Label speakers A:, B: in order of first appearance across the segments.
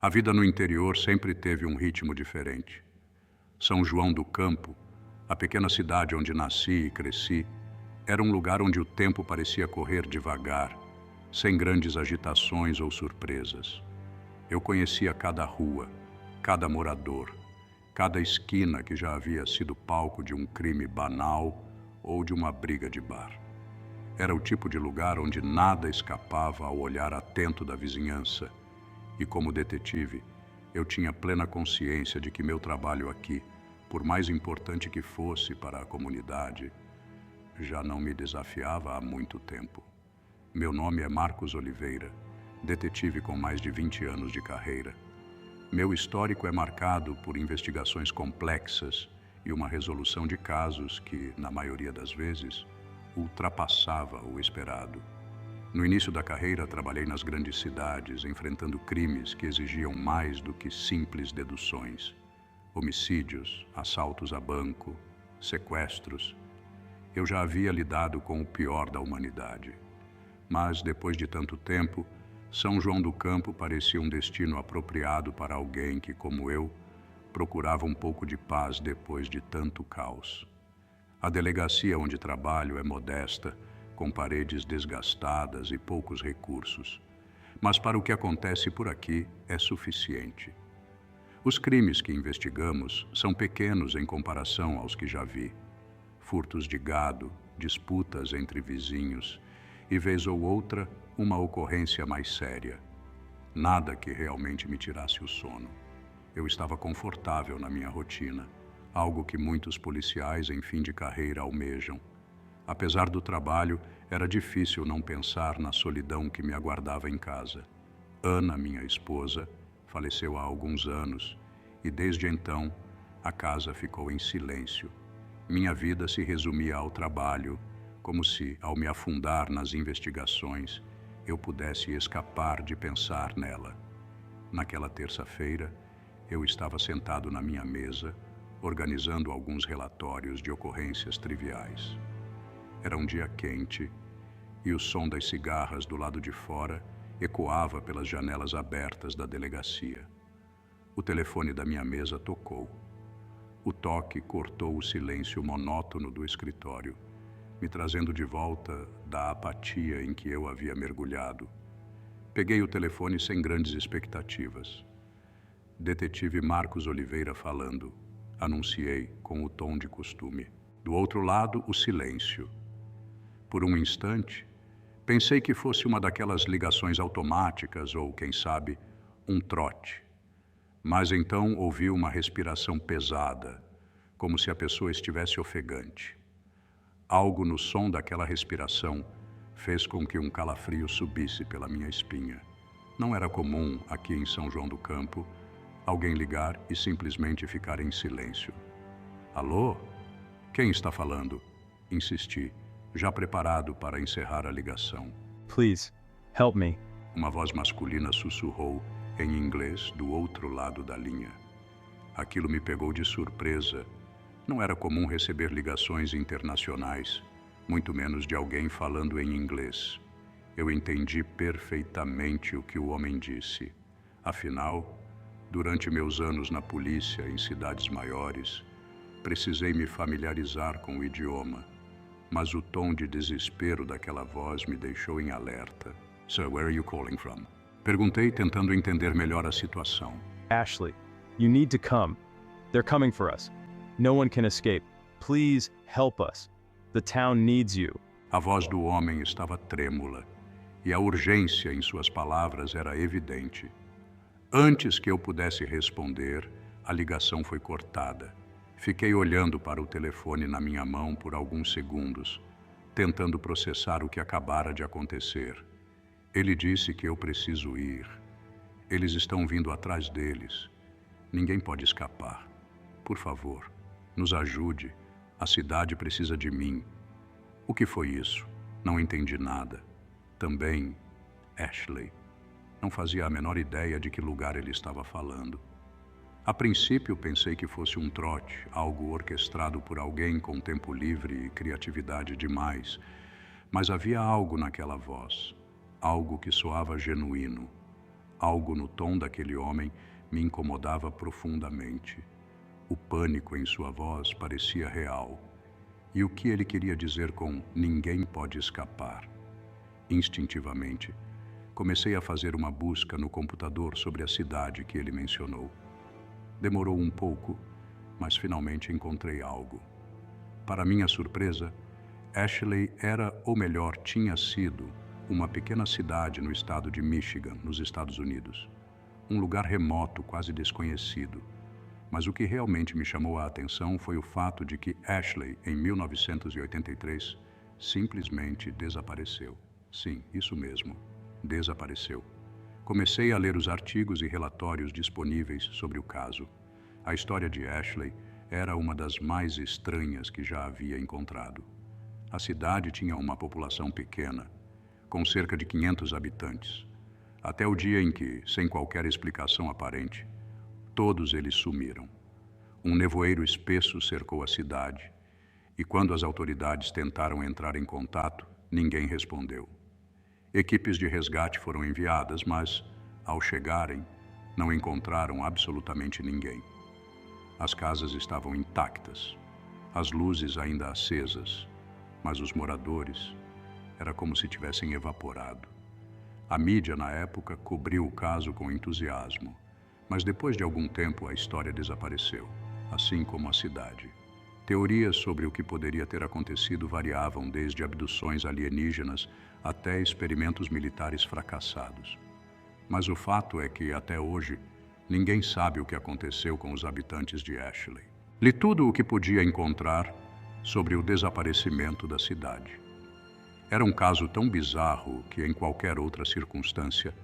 A: A vida no interior sempre teve um ritmo diferente. São João do Campo, a pequena cidade onde nasci e cresci, era um lugar onde o tempo parecia correr devagar, sem grandes agitações ou surpresas. Eu conhecia cada rua, cada morador, cada esquina que já havia sido palco de um crime banal ou de uma briga de bar. Era o tipo de lugar onde nada escapava ao olhar atento da vizinhança. E como detetive, eu tinha plena consciência de que meu trabalho aqui, por mais importante que fosse para a comunidade, já não me desafiava há muito tempo. Meu nome é Marcos Oliveira, detetive com mais de 20 anos de carreira. Meu histórico é marcado por investigações complexas e uma resolução de casos que, na maioria das vezes, ultrapassava o esperado. No início da carreira, trabalhei nas grandes cidades, enfrentando crimes que exigiam mais do que simples deduções. Homicídios, assaltos a banco, sequestros. Eu já havia lidado com o pior da humanidade. Mas, depois de tanto tempo, São João do Campo parecia um destino apropriado para alguém que, como eu, procurava um pouco de paz depois de tanto caos. A delegacia onde trabalho é modesta, com paredes desgastadas e poucos recursos. Mas para o que acontece por aqui é suficiente. Os crimes que investigamos são pequenos em comparação aos que já vi. Furtos de gado, disputas entre vizinhos e, vez ou outra, uma ocorrência mais séria. Nada que realmente me tirasse o sono. Eu estava confortável na minha rotina, algo que muitos policiais em fim de carreira almejam. Apesar do trabalho, era difícil não pensar na solidão que me aguardava em casa. Ana, minha esposa, faleceu há alguns anos e, desde então, a casa ficou em silêncio. Minha vida se resumia ao trabalho, como se, ao me afundar nas investigações, eu pudesse escapar de pensar nela. Naquela terça-feira, eu estava sentado na minha mesa, organizando alguns relatórios de ocorrências triviais. Era um dia quente e o som das cigarras do lado de fora ecoava pelas janelas abertas da delegacia. O telefone da minha mesa tocou. O toque cortou o silêncio monótono do escritório, me trazendo de volta da apatia em que eu havia mergulhado. Peguei o telefone sem grandes expectativas. Detetive Marcos Oliveira falando, anunciei com o tom de costume. Do outro lado, o silêncio. Por um instante, pensei que fosse uma daquelas ligações automáticas ou, quem sabe, um trote. Mas então ouvi uma respiração pesada, como se a pessoa estivesse ofegante. Algo no som daquela respiração fez com que um calafrio subisse pela minha espinha. Não era comum, aqui em São João do Campo, alguém ligar e simplesmente ficar em silêncio. Alô? Quem está falando? Insisti, já preparado para encerrar a ligação.
B: Please, help me.
A: Uma voz masculina sussurrou em inglês do outro lado da linha. Aquilo me pegou de surpresa. Não era comum receber ligações internacionais, muito menos de alguém falando em inglês. Eu entendi perfeitamente o que o homem disse. Afinal, durante meus anos na polícia em cidades maiores, precisei me familiarizar com o idioma, mas o tom de desespero daquela voz me deixou em alerta. Sir, where are you calling from? Perguntei, tentando entender melhor a situação.
B: Ashley, you need to come. They're coming for us. No one can escape. Please help us. The town needs you.
A: A voz do homem estava trêmula, e a urgência em suas palavras era evidente. Antes que eu pudesse responder, a ligação foi cortada. Fiquei olhando para o telefone na minha mão por alguns segundos, tentando processar o que acabara de acontecer. Ele disse que eu preciso ir. Eles estão vindo atrás deles. Ninguém pode escapar. Por favor, nos ajude. A cidade precisa de mim. O que foi isso? Não entendi nada. Também, Ashley. Não fazia a menor ideia de que lugar ele estava falando. A princípio, pensei que fosse um trote, algo orquestrado por alguém com tempo livre e criatividade demais. Mas havia algo naquela voz, algo que soava genuíno, algo no tom daquele homem me incomodava profundamente. O pânico em sua voz parecia real. E o que ele queria dizer com "ninguém pode escapar"? Instintivamente, comecei a fazer uma busca no computador sobre a cidade que ele mencionou. Demorou um pouco, mas finalmente encontrei algo. Para minha surpresa, Ashley era, ou melhor, tinha sido, uma pequena cidade no estado de Michigan, nos Estados Unidos. Um lugar remoto, quase desconhecido. Mas o que realmente me chamou a atenção foi o fato de que Ashley, em 1983, simplesmente desapareceu. Sim, isso mesmo, desapareceu. Comecei a ler os artigos e relatórios disponíveis sobre o caso. A história de Ashley era uma das mais estranhas que já havia encontrado. A cidade tinha uma população pequena, com cerca de 500 habitantes, até o dia em que, sem qualquer explicação aparente, todos eles sumiram. Um nevoeiro espesso cercou a cidade, e quando as autoridades tentaram entrar em contato, ninguém respondeu. Equipes de resgate foram enviadas, mas, ao chegarem, não encontraram absolutamente ninguém. As casas estavam intactas, as luzes ainda acesas, mas os moradores era como se tivessem evaporado. A mídia, na época, cobriu o caso com entusiasmo, mas depois de algum tempo a história desapareceu, assim como a cidade. Teorias sobre o que poderia ter acontecido variavam desde abduções alienígenas até experimentos militares fracassados. Mas o fato é que, até hoje, ninguém sabe o que aconteceu com os habitantes de Ashley. Li tudo o que podia encontrar sobre o desaparecimento da cidade. Era um caso tão bizarro que, em qualquer outra circunstância,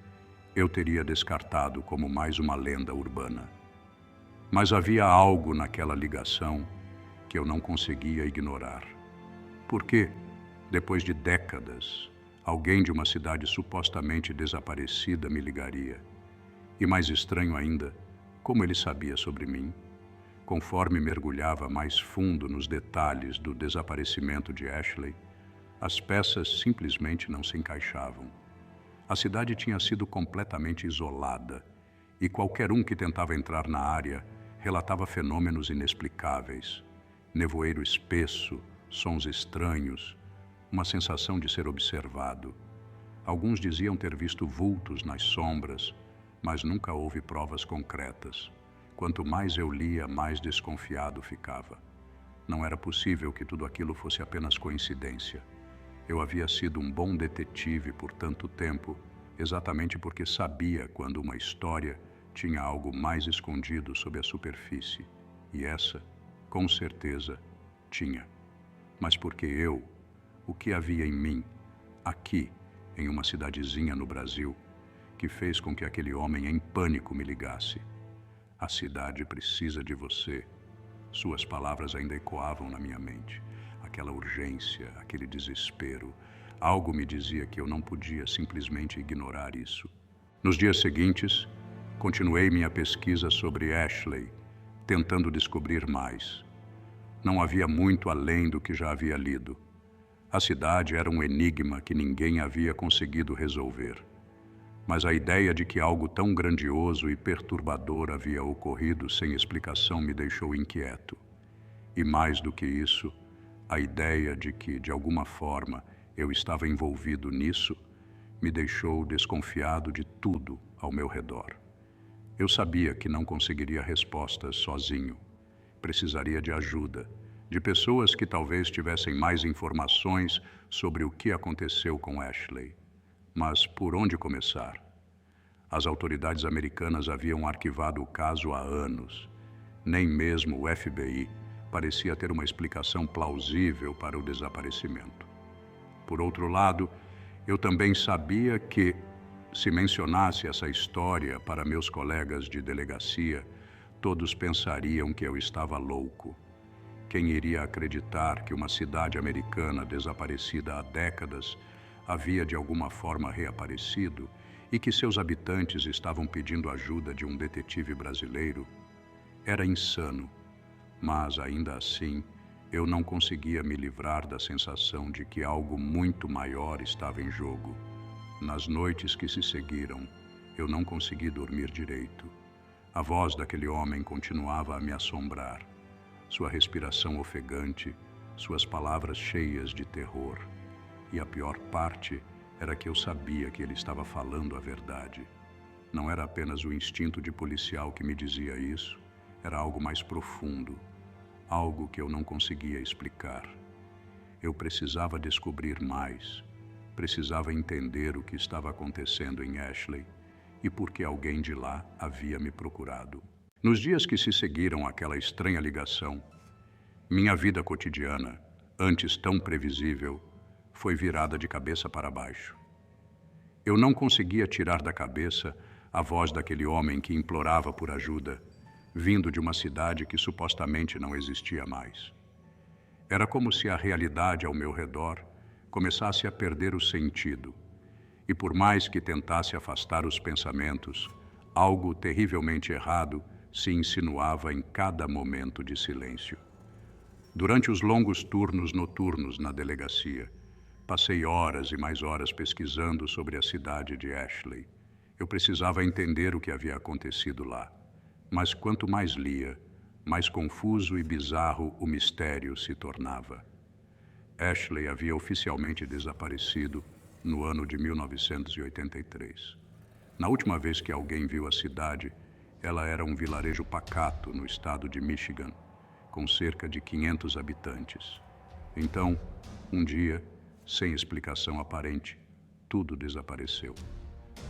A: eu teria descartado como mais uma lenda urbana. Mas havia algo naquela ligação que eu não conseguia ignorar. Por que, depois de décadas, alguém de uma cidade supostamente desaparecida me ligaria? E mais estranho ainda, como ele sabia sobre mim? Conforme mergulhava mais fundo nos detalhes do desaparecimento de Ashley, as peças simplesmente não se encaixavam. A cidade tinha sido completamente isolada, e qualquer um que tentava entrar na área relatava fenômenos inexplicáveis. Nevoeiro espesso, sons estranhos, uma sensação de ser observado. Alguns diziam ter visto vultos nas sombras, mas nunca houve provas concretas. Quanto mais eu lia, mais desconfiado ficava. Não era possível que tudo aquilo fosse apenas coincidência. Eu havia sido um bom detetive por tanto tempo, exatamente porque sabia quando uma história tinha algo mais escondido sob a superfície. E essa, com certeza, tinha. Mas porque eu, o que havia em mim, aqui, em uma cidadezinha no Brasil, que fez com que aquele homem em pânico me ligasse? A cidade precisa de você. Suas palavras ainda ecoavam na minha mente. Aquela urgência, aquele desespero. Algo me dizia que eu não podia simplesmente ignorar isso. Nos dias seguintes, continuei minha pesquisa sobre Ashley, tentando descobrir mais. Não havia muito além do que já havia lido. A cidade era um enigma que ninguém havia conseguido resolver. Mas a ideia de que algo tão grandioso e perturbador havia ocorrido sem explicação me deixou inquieto. E mais do que isso, a ideia de que, de alguma forma, eu estava envolvido nisso me deixou desconfiado de tudo ao meu redor. Eu sabia que não conseguiria respostas sozinho. Precisaria de ajuda, de pessoas que talvez tivessem mais informações sobre o que aconteceu com Ashley. Mas por onde começar? As autoridades americanas haviam arquivado o caso há anos. Nem mesmo o FBI parecia ter uma explicação plausível para o desaparecimento. Por outro lado, eu também sabia que, se mencionasse essa história para meus colegas de delegacia, todos pensariam que eu estava louco. Quem iria acreditar que uma cidade americana desaparecida há décadas havia de alguma forma reaparecido e que seus habitantes estavam pedindo ajuda de um detetive brasileiro? Era insano, mas ainda assim eu não conseguia me livrar da sensação de que algo muito maior estava em jogo. Nas noites que se seguiram, Eu não consegui dormir direito. A voz daquele homem continuava a me assombrar. Sua respiração ofegante, suas palavras cheias de terror. E a pior parte era que eu sabia que ele estava falando a verdade. Não era apenas o instinto de policial que me dizia isso, era algo mais profundo, algo que eu não conseguia explicar. Eu precisava descobrir mais, precisava entender o que estava acontecendo em Ashley e por que alguém de lá havia me procurado. Nos dias que se seguiram àquela estranha ligação, minha vida cotidiana, antes tão previsível, foi virada de cabeça para baixo. Eu não conseguia tirar da cabeça a voz daquele homem que implorava por ajuda, vindo de uma cidade que supostamente não existia mais. Era como se a realidade ao meu redor começasse a perder o sentido, e por mais que tentasse afastar os pensamentos, algo terrivelmente errado se insinuava em cada momento de silêncio. Durante os longos turnos noturnos na delegacia, passei horas e mais horas pesquisando sobre a cidade de Ashley. Eu precisava entender o que havia acontecido lá. Mas quanto mais lia, mais confuso e bizarro o mistério se tornava. Ashley havia oficialmente desaparecido no ano de 1983. Na última vez que alguém viu a cidade, ela era um vilarejo pacato no estado de Michigan, com cerca de 500 habitantes. Então, um dia, sem explicação aparente, tudo desapareceu.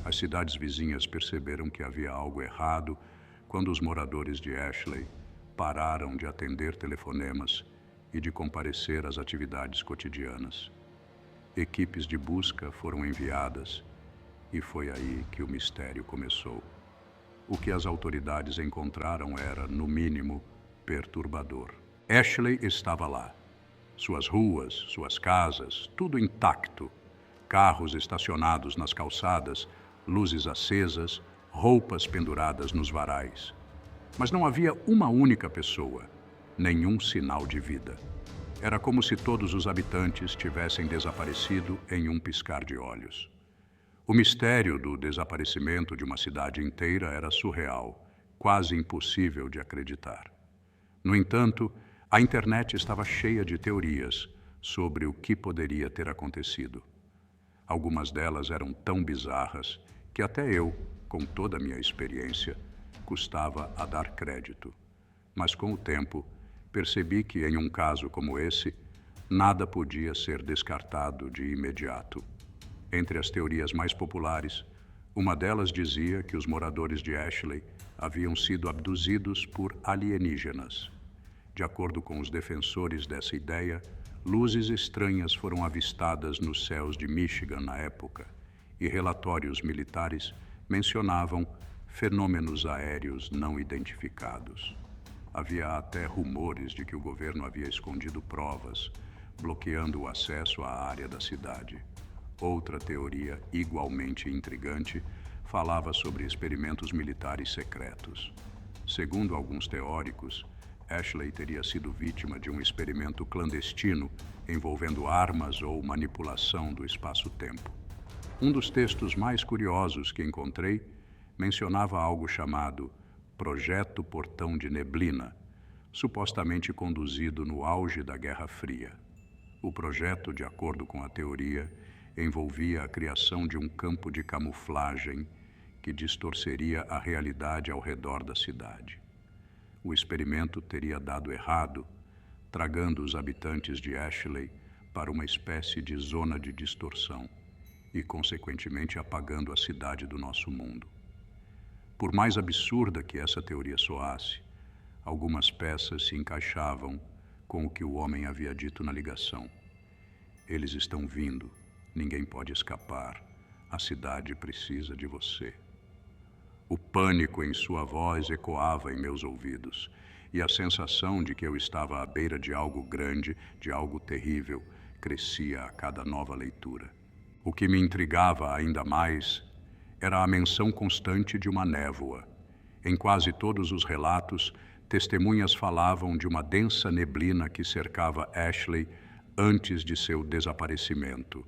A: As cidades vizinhas perceberam que havia algo errado quando os moradores de Ashley pararam de atender telefonemas e de comparecer às atividades cotidianas. Equipes de busca foram enviadas e foi aí que o mistério começou. O que as autoridades encontraram era, no mínimo, perturbador. Ashley estava lá. Suas ruas, suas casas, tudo intacto. Carros estacionados nas calçadas, luzes acesas, roupas penduradas nos varais. Mas não havia uma única pessoa, nenhum sinal de vida. Era como se todos os habitantes tivessem desaparecido em um piscar de olhos. O mistério do desaparecimento de uma cidade inteira era surreal, quase impossível de acreditar. No entanto, a internet estava cheia de teorias sobre o que poderia ter acontecido. Algumas delas eram tão bizarras que até eu, com toda a minha experiência, custava a dar crédito. Mas com o tempo, percebi que em um caso como esse, nada podia ser descartado de imediato. Entre as teorias mais populares, uma delas dizia que os moradores de Ashley haviam sido abduzidos por alienígenas. De acordo com os defensores dessa ideia, luzes estranhas foram avistadas nos céus de Michigan na época, e relatórios militares mencionavam fenômenos aéreos não identificados. Havia até rumores de que o governo havia escondido provas, bloqueando o acesso à área da cidade. Outra teoria, igualmente intrigante, falava sobre experimentos militares secretos. Segundo alguns teóricos, Ashley teria sido vítima de um experimento clandestino envolvendo armas ou manipulação do espaço-tempo. Um dos textos mais curiosos que encontrei mencionava algo chamado Projeto Portão de Neblina, supostamente conduzido no auge da Guerra Fria. O projeto, de acordo com a teoria, envolvia a criação de um campo de camuflagem que distorceria a realidade ao redor da cidade. O experimento teria dado errado, tragando os habitantes de Ashley para uma espécie de zona de distorção e, consequentemente, apagando a cidade do nosso mundo. Por mais absurda que essa teoria soasse, algumas peças se encaixavam com o que o homem havia dito na ligação. Eles estão vindo, ninguém pode escapar, a cidade precisa de você. O pânico em sua voz ecoava em meus ouvidos, e a sensação de que eu estava à beira de algo grande, de algo terrível, crescia a cada nova leitura. O que me intrigava ainda mais era a menção constante de uma névoa. Em quase todos os relatos, testemunhas falavam de uma densa neblina que cercava Ashley antes de seu desaparecimento.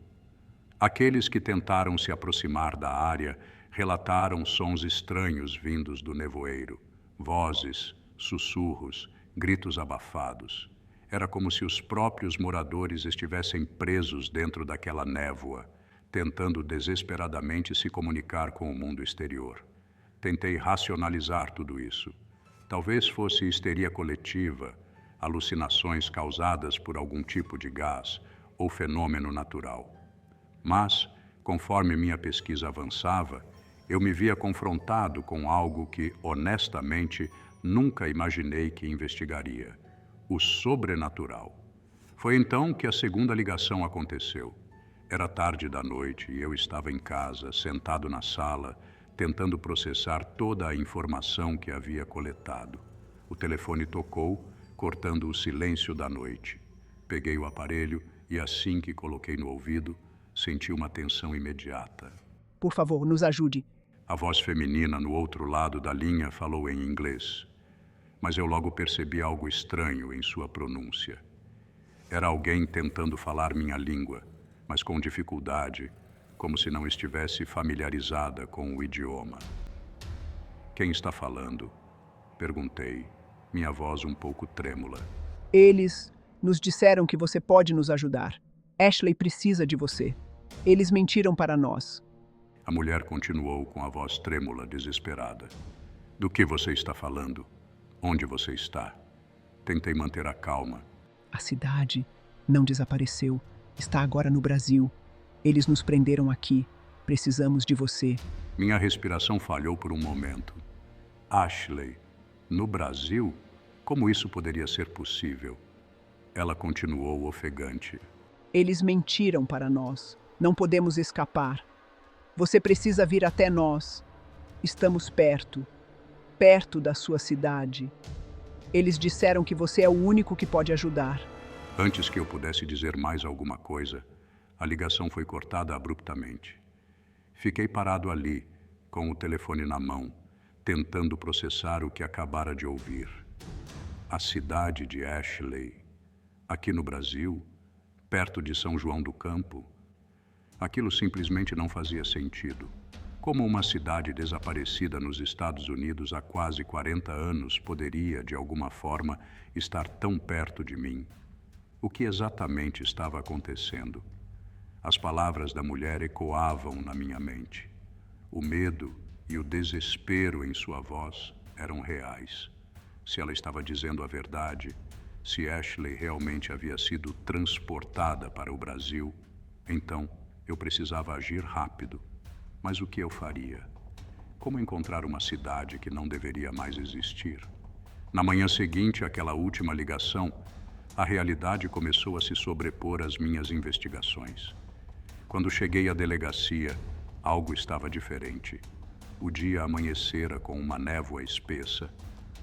A: Aqueles que tentaram se aproximar da área relataram sons estranhos vindos do nevoeiro. Vozes, sussurros, gritos abafados. Era como se os próprios moradores estivessem presos dentro daquela névoa, tentando desesperadamente se comunicar com o mundo exterior. Tentei racionalizar tudo isso. Talvez fosse histeria coletiva, alucinações causadas por algum tipo de gás ou fenômeno natural. Mas, conforme minha pesquisa avançava, eu me via confrontado com algo que, honestamente, nunca imaginei que investigaria: o sobrenatural. Foi então que a segunda ligação aconteceu. Era tarde da noite e eu estava em casa, sentado na sala, tentando processar toda a informação que havia coletado. O telefone tocou, cortando o silêncio da noite. Peguei o aparelho e, assim que coloquei no ouvido, senti uma tensão imediata.
C: Por favor, nos ajude.
A: A voz feminina no outro lado da linha falou em inglês, mas eu logo percebi algo estranho em sua pronúncia. Era alguém tentando falar minha língua, mas com dificuldade, como se não estivesse familiarizada com o idioma. Quem está falando? Perguntei, minha voz um pouco trêmula.
C: Eles nos disseram que você pode nos ajudar. Ashley precisa de você. Eles mentiram para nós.
A: A mulher continuou com a voz trêmula, desesperada. Do que você está falando? Onde você está? Tentei manter a calma.
C: A cidade não desapareceu. Está agora no Brasil. Eles nos prenderam aqui. Precisamos de você.
A: Minha respiração falhou por um momento. Ashley, no Brasil? Como isso poderia ser possível? Ela continuou ofegante.
C: Eles mentiram para nós. Não podemos escapar. Você precisa vir até nós. Estamos perto. Perto da sua cidade. Eles disseram que você é o único que pode ajudar.
A: Antes que eu pudesse dizer mais alguma coisa, a ligação foi cortada abruptamente. Fiquei parado ali, com o telefone na mão, tentando processar o que acabara de ouvir. A cidade de Ashley, aqui no Brasil, perto de São João do Campo. Aquilo simplesmente não fazia sentido. Como uma cidade desaparecida nos Estados Unidos há quase 40 anos poderia, de alguma forma, estar tão perto de mim? O que exatamente estava acontecendo? As palavras da mulher ecoavam na minha mente. O medo e o desespero em sua voz eram reais. Se ela estava dizendo a verdade, se Ashley realmente havia sido transportada para o Brasil, então eu precisava agir rápido. Mas o que eu faria? Como encontrar uma cidade que não deveria mais existir? Na manhã seguinte àquela última ligação, a realidade começou a se sobrepor às minhas investigações. Quando cheguei à delegacia, algo estava diferente. O dia amanhecera com uma névoa espessa,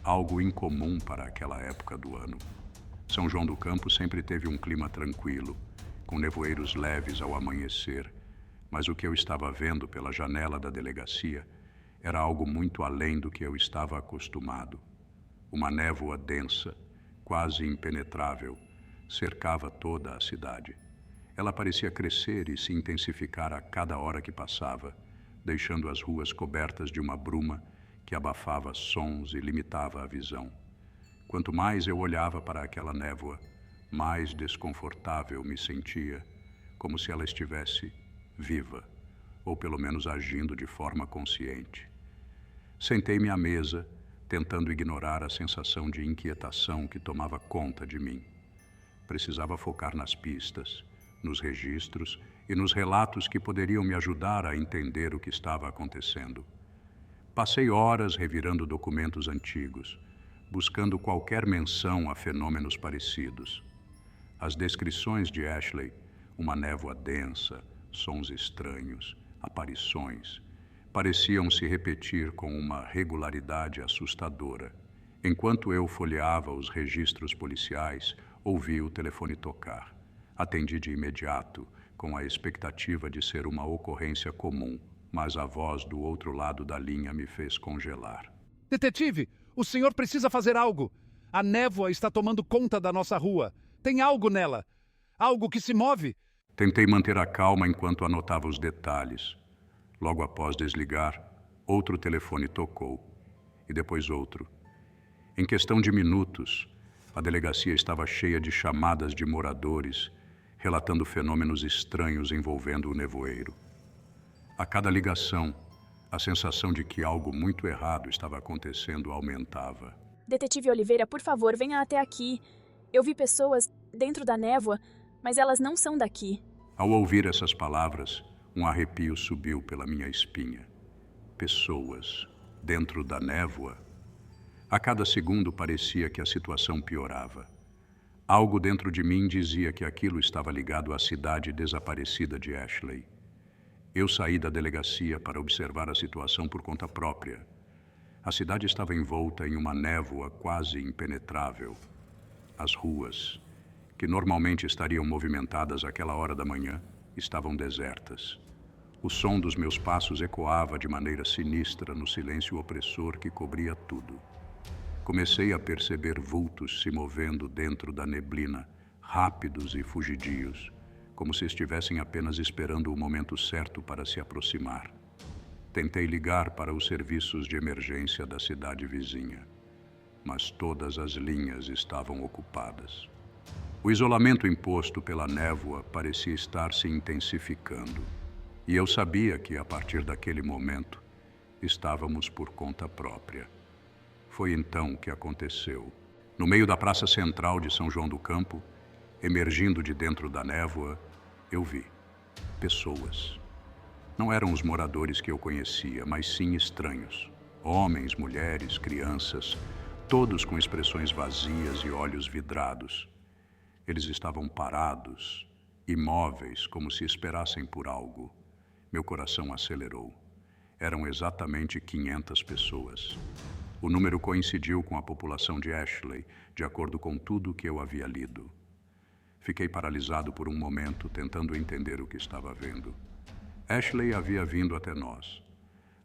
A: algo incomum para aquela época do ano. São João do Campo sempre teve um clima tranquilo, com nevoeiros leves ao amanhecer, mas o que eu estava vendo pela janela da delegacia era algo muito além do que eu estava acostumado. Uma névoa densa, quase impenetrável, cercava toda a cidade. Ela parecia crescer e se intensificar a cada hora que passava, deixando as ruas cobertas de uma bruma que abafava sons e limitava a visão. Quanto mais eu olhava para aquela névoa, mais desconfortável me sentia, como se ela estivesse viva, ou pelo menos agindo de forma consciente. Sentei-me à mesa, tentando ignorar a sensação de inquietação que tomava conta de mim. Precisava focar nas pistas, nos registros e nos relatos que poderiam me ajudar a entender o que estava acontecendo. Passei horas revirando documentos antigos, buscando qualquer menção a fenômenos parecidos. As descrições de Ashley, uma névoa densa, sons estranhos, aparições, pareciam se repetir com uma regularidade assustadora. Enquanto eu folheava os registros policiais, ouvi o telefone tocar. Atendi de imediato, com a expectativa de ser uma ocorrência comum, mas a voz do outro lado da linha me fez congelar.
D: Detetive, o senhor precisa fazer algo. A névoa está tomando conta da nossa rua. Tem algo nela. Algo que se move.
A: Tentei manter a calma enquanto anotava os detalhes. Logo após desligar, outro telefone tocou, e depois outro. Em questão de minutos, a delegacia estava cheia de chamadas de moradores, relatando fenômenos estranhos envolvendo o nevoeiro. A cada ligação, a sensação de que algo muito errado estava acontecendo aumentava.
E: Detetive Oliveira, por favor, venha até aqui. Eu vi pessoas dentro da névoa, mas elas não são daqui.
A: Ao ouvir essas palavras, um arrepio subiu pela minha espinha. Pessoas dentro da névoa? A cada segundo parecia que a situação piorava. Algo dentro de mim dizia que aquilo estava ligado à cidade desaparecida de Ashley. Eu saí da delegacia para observar a situação por conta própria. A cidade estava envolta em uma névoa quase impenetrável. As ruas, que normalmente estariam movimentadas àquela hora da manhã, estavam desertas. O som dos meus passos ecoava de maneira sinistra no silêncio opressor que cobria tudo. Comecei a perceber vultos se movendo dentro da neblina, rápidos e fugidios, como se estivessem apenas esperando o momento certo para se aproximar. Tentei ligar para os serviços de emergência da cidade vizinha, mas todas as linhas estavam ocupadas. O isolamento imposto pela névoa parecia estar se intensificando, e eu sabia que, a partir daquele momento, estávamos por conta própria. Foi então que aconteceu. No meio da praça central de São João do Campo, emergindo de dentro da névoa, eu vi pessoas. Não eram os moradores que eu conhecia, mas sim estranhos. Homens, mulheres, crianças, todos com expressões vazias e olhos vidrados. Eles estavam parados, imóveis, como se esperassem por algo. Meu coração acelerou. Eram exatamente 500 pessoas. O número coincidiu com a população de Ashley, de acordo com tudo que eu havia lido. Fiquei paralisado por um momento, tentando entender o que estava vendo. Ashley havia vindo até nós.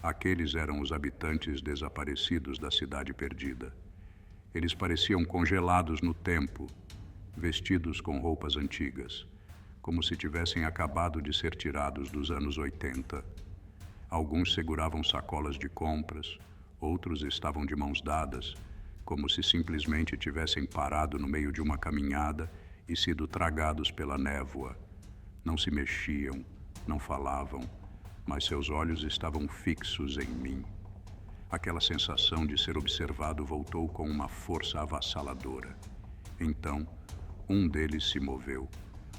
A: Aqueles eram os habitantes desaparecidos da cidade perdida. Eles pareciam congelados no tempo, vestidos com roupas antigas, como se tivessem acabado de ser tirados dos anos 80. Alguns seguravam sacolas de compras, outros estavam de mãos dadas, como se simplesmente tivessem parado no meio de uma caminhada e sido tragados pela névoa. Não se mexiam, não falavam, mas seus olhos estavam fixos em mim. Aquela sensação de ser observado voltou com uma força avassaladora. Então, um deles se moveu.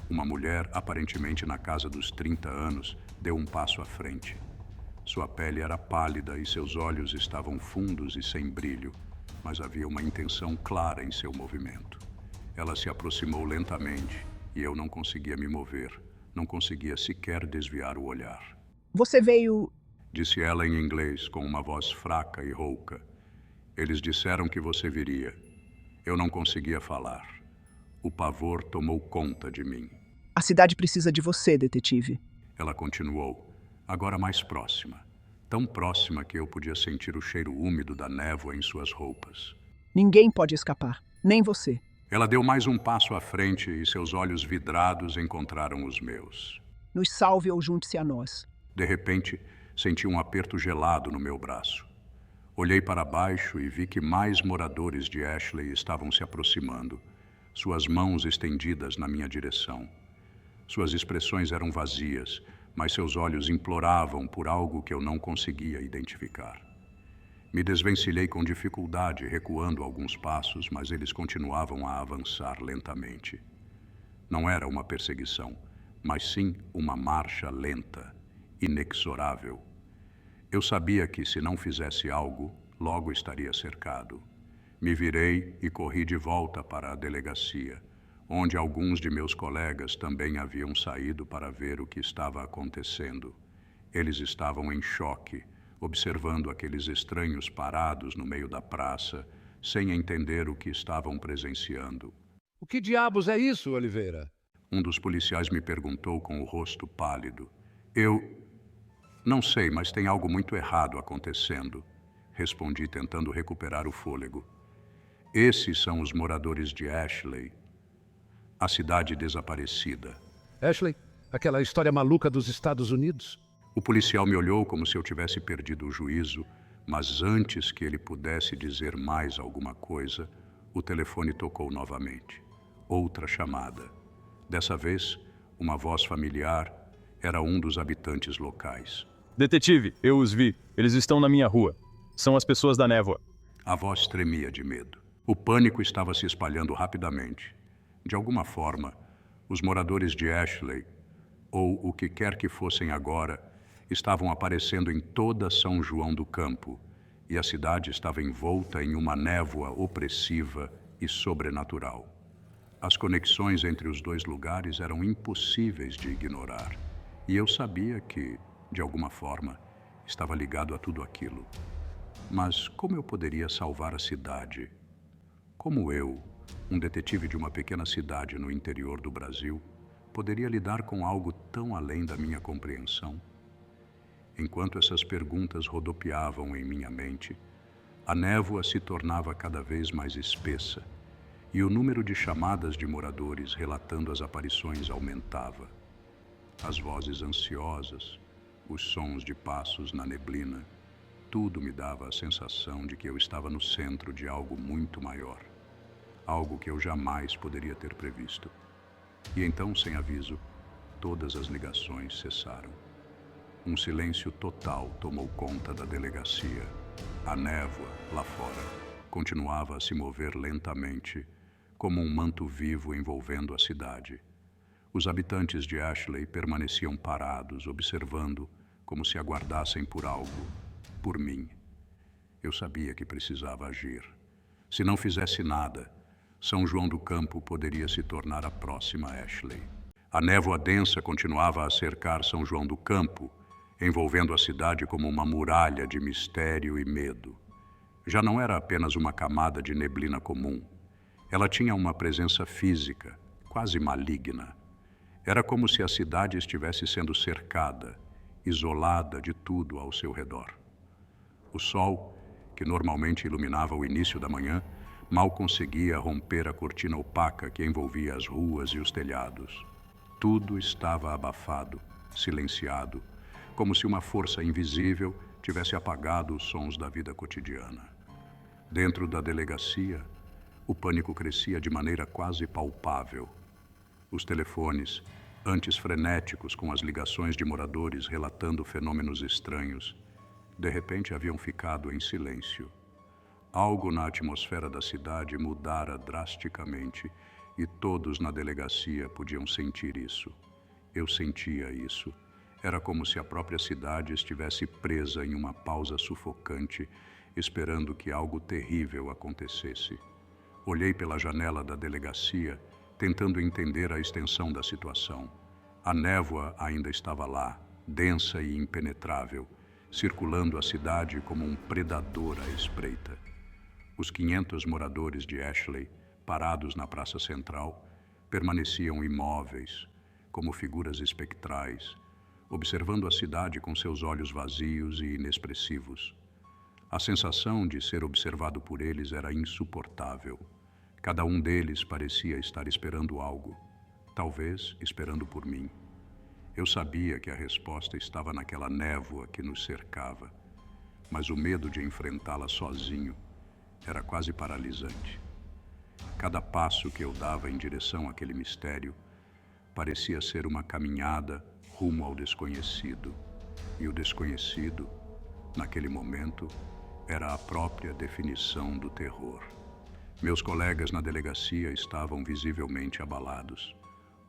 A: Uma mulher, aparentemente na casa dos 30 anos, deu um passo à frente. Sua pele era pálida e seus olhos estavam fundos e sem brilho, mas havia uma intenção clara em seu movimento. Ela se aproximou lentamente e eu não conseguia me mover, não conseguia sequer desviar o olhar.
C: Você veio...
A: Disse ela em inglês, com uma voz fraca e rouca. Eles disseram que você viria. Eu não conseguia falar. O pavor tomou conta de mim.
C: A cidade precisa de você, detetive.
A: Ela continuou, agora mais próxima. Tão próxima que eu podia sentir o cheiro úmido da névoa em suas roupas.
C: Ninguém pode escapar, nem você.
A: Ela deu mais um passo à frente e seus olhos vidrados encontraram os meus.
C: Nos salve ou junte-se a nós.
A: De repente, senti um aperto gelado no meu braço. Olhei para baixo e vi que mais moradores de Ashley estavam se aproximando, suas mãos estendidas na minha direção. Suas expressões eram vazias, mas seus olhos imploravam por algo que eu não conseguia identificar. Me desvencilhei com dificuldade, recuando alguns passos, mas eles continuavam a avançar lentamente. Não era uma perseguição, mas sim uma marcha lenta, inexorável. Eu sabia que, se não fizesse algo, logo estaria cercado. Me virei e corri de volta para a delegacia, onde alguns de meus colegas também haviam saído para ver o que estava acontecendo. Eles estavam em choque, observando aqueles estranhos parados no meio da praça, sem entender o que estavam presenciando.
D: O que diabos é isso, Oliveira?
A: Um dos policiais me perguntou com o rosto pálido. Não sei, mas tem algo muito errado acontecendo, respondi tentando recuperar o fôlego. Esses são os moradores de Ashley, a cidade desaparecida.
D: Ashley, aquela história maluca dos Estados Unidos?
A: O policial me olhou como se eu tivesse perdido o juízo, mas antes que ele pudesse dizer mais alguma coisa, o telefone tocou novamente. Outra chamada. Dessa vez, uma voz familiar era um dos habitantes locais.
B: Detetive, eu os vi. Eles estão na minha rua. São as pessoas da névoa.
A: A voz tremia de medo. O pânico estava se espalhando rapidamente. De alguma forma, os moradores de Ashley, ou o que quer que fossem agora, estavam aparecendo em toda São João do Campo, e a cidade estava envolta em uma névoa opressiva e sobrenatural. As conexões entre os dois lugares eram impossíveis de ignorar, e eu sabia que, de alguma forma, estava ligado a tudo aquilo. Mas como eu poderia salvar a cidade? Como eu, um detetive de uma pequena cidade no interior do Brasil, poderia lidar com algo tão além da minha compreensão? Enquanto essas perguntas rodopiavam em minha mente, a névoa se tornava cada vez mais espessa e o número de chamadas de moradores relatando as aparições aumentava. As vozes ansiosas, os sons de passos na neblina, tudo me dava a sensação de que eu estava no centro de algo muito maior, algo que eu jamais poderia ter previsto. E então, sem aviso, todas as ligações cessaram. Um silêncio total tomou conta da delegacia. A névoa, lá fora, continuava a se mover lentamente, como um manto vivo envolvendo a cidade. Os habitantes de Ashley permaneciam parados, observando, como se aguardassem por algo, por mim. Eu sabia que precisava agir. Se não fizesse nada, São João do Campo poderia se tornar a próxima Ashley. A névoa densa continuava a cercar São João do Campo, envolvendo a cidade como uma muralha de mistério e medo. Já não era apenas uma camada de neblina comum. Ela tinha uma presença física, quase maligna. Era como se a cidade estivesse sendo cercada, isolada de tudo ao seu redor. O sol, que normalmente iluminava o início da manhã, mal conseguia romper a cortina opaca que envolvia as ruas e os telhados. Tudo estava abafado, silenciado, como se uma força invisível tivesse apagado os sons da vida cotidiana. Dentro da delegacia, o pânico crescia de maneira quase palpável. Os telefones, antes frenéticos com as ligações de moradores relatando fenômenos estranhos, de repente haviam ficado em silêncio. Algo na atmosfera da cidade mudara drasticamente e todos na delegacia podiam sentir isso. Eu sentia isso. Era como se a própria cidade estivesse presa em uma pausa sufocante, esperando que algo terrível acontecesse. Olhei pela janela da delegacia, tentando entender a extensão da situação. A névoa ainda estava lá, densa e impenetrável, circulando a cidade como um predador à espreita. Os 500 moradores de Ashley, parados na praça central, permaneciam imóveis, como figuras espectrais, observando a cidade com seus olhos vazios e inexpressivos. A sensação de ser observado por eles era insuportável. Cada um deles parecia estar esperando algo, talvez esperando por mim. Eu sabia que a resposta estava naquela névoa que nos cercava, mas o medo de enfrentá-la sozinho era quase paralisante. Cada passo que eu dava em direção àquele mistério parecia ser uma caminhada rumo ao desconhecido, e o desconhecido, naquele momento, era a própria definição do terror. Meus colegas na delegacia estavam visivelmente abalados.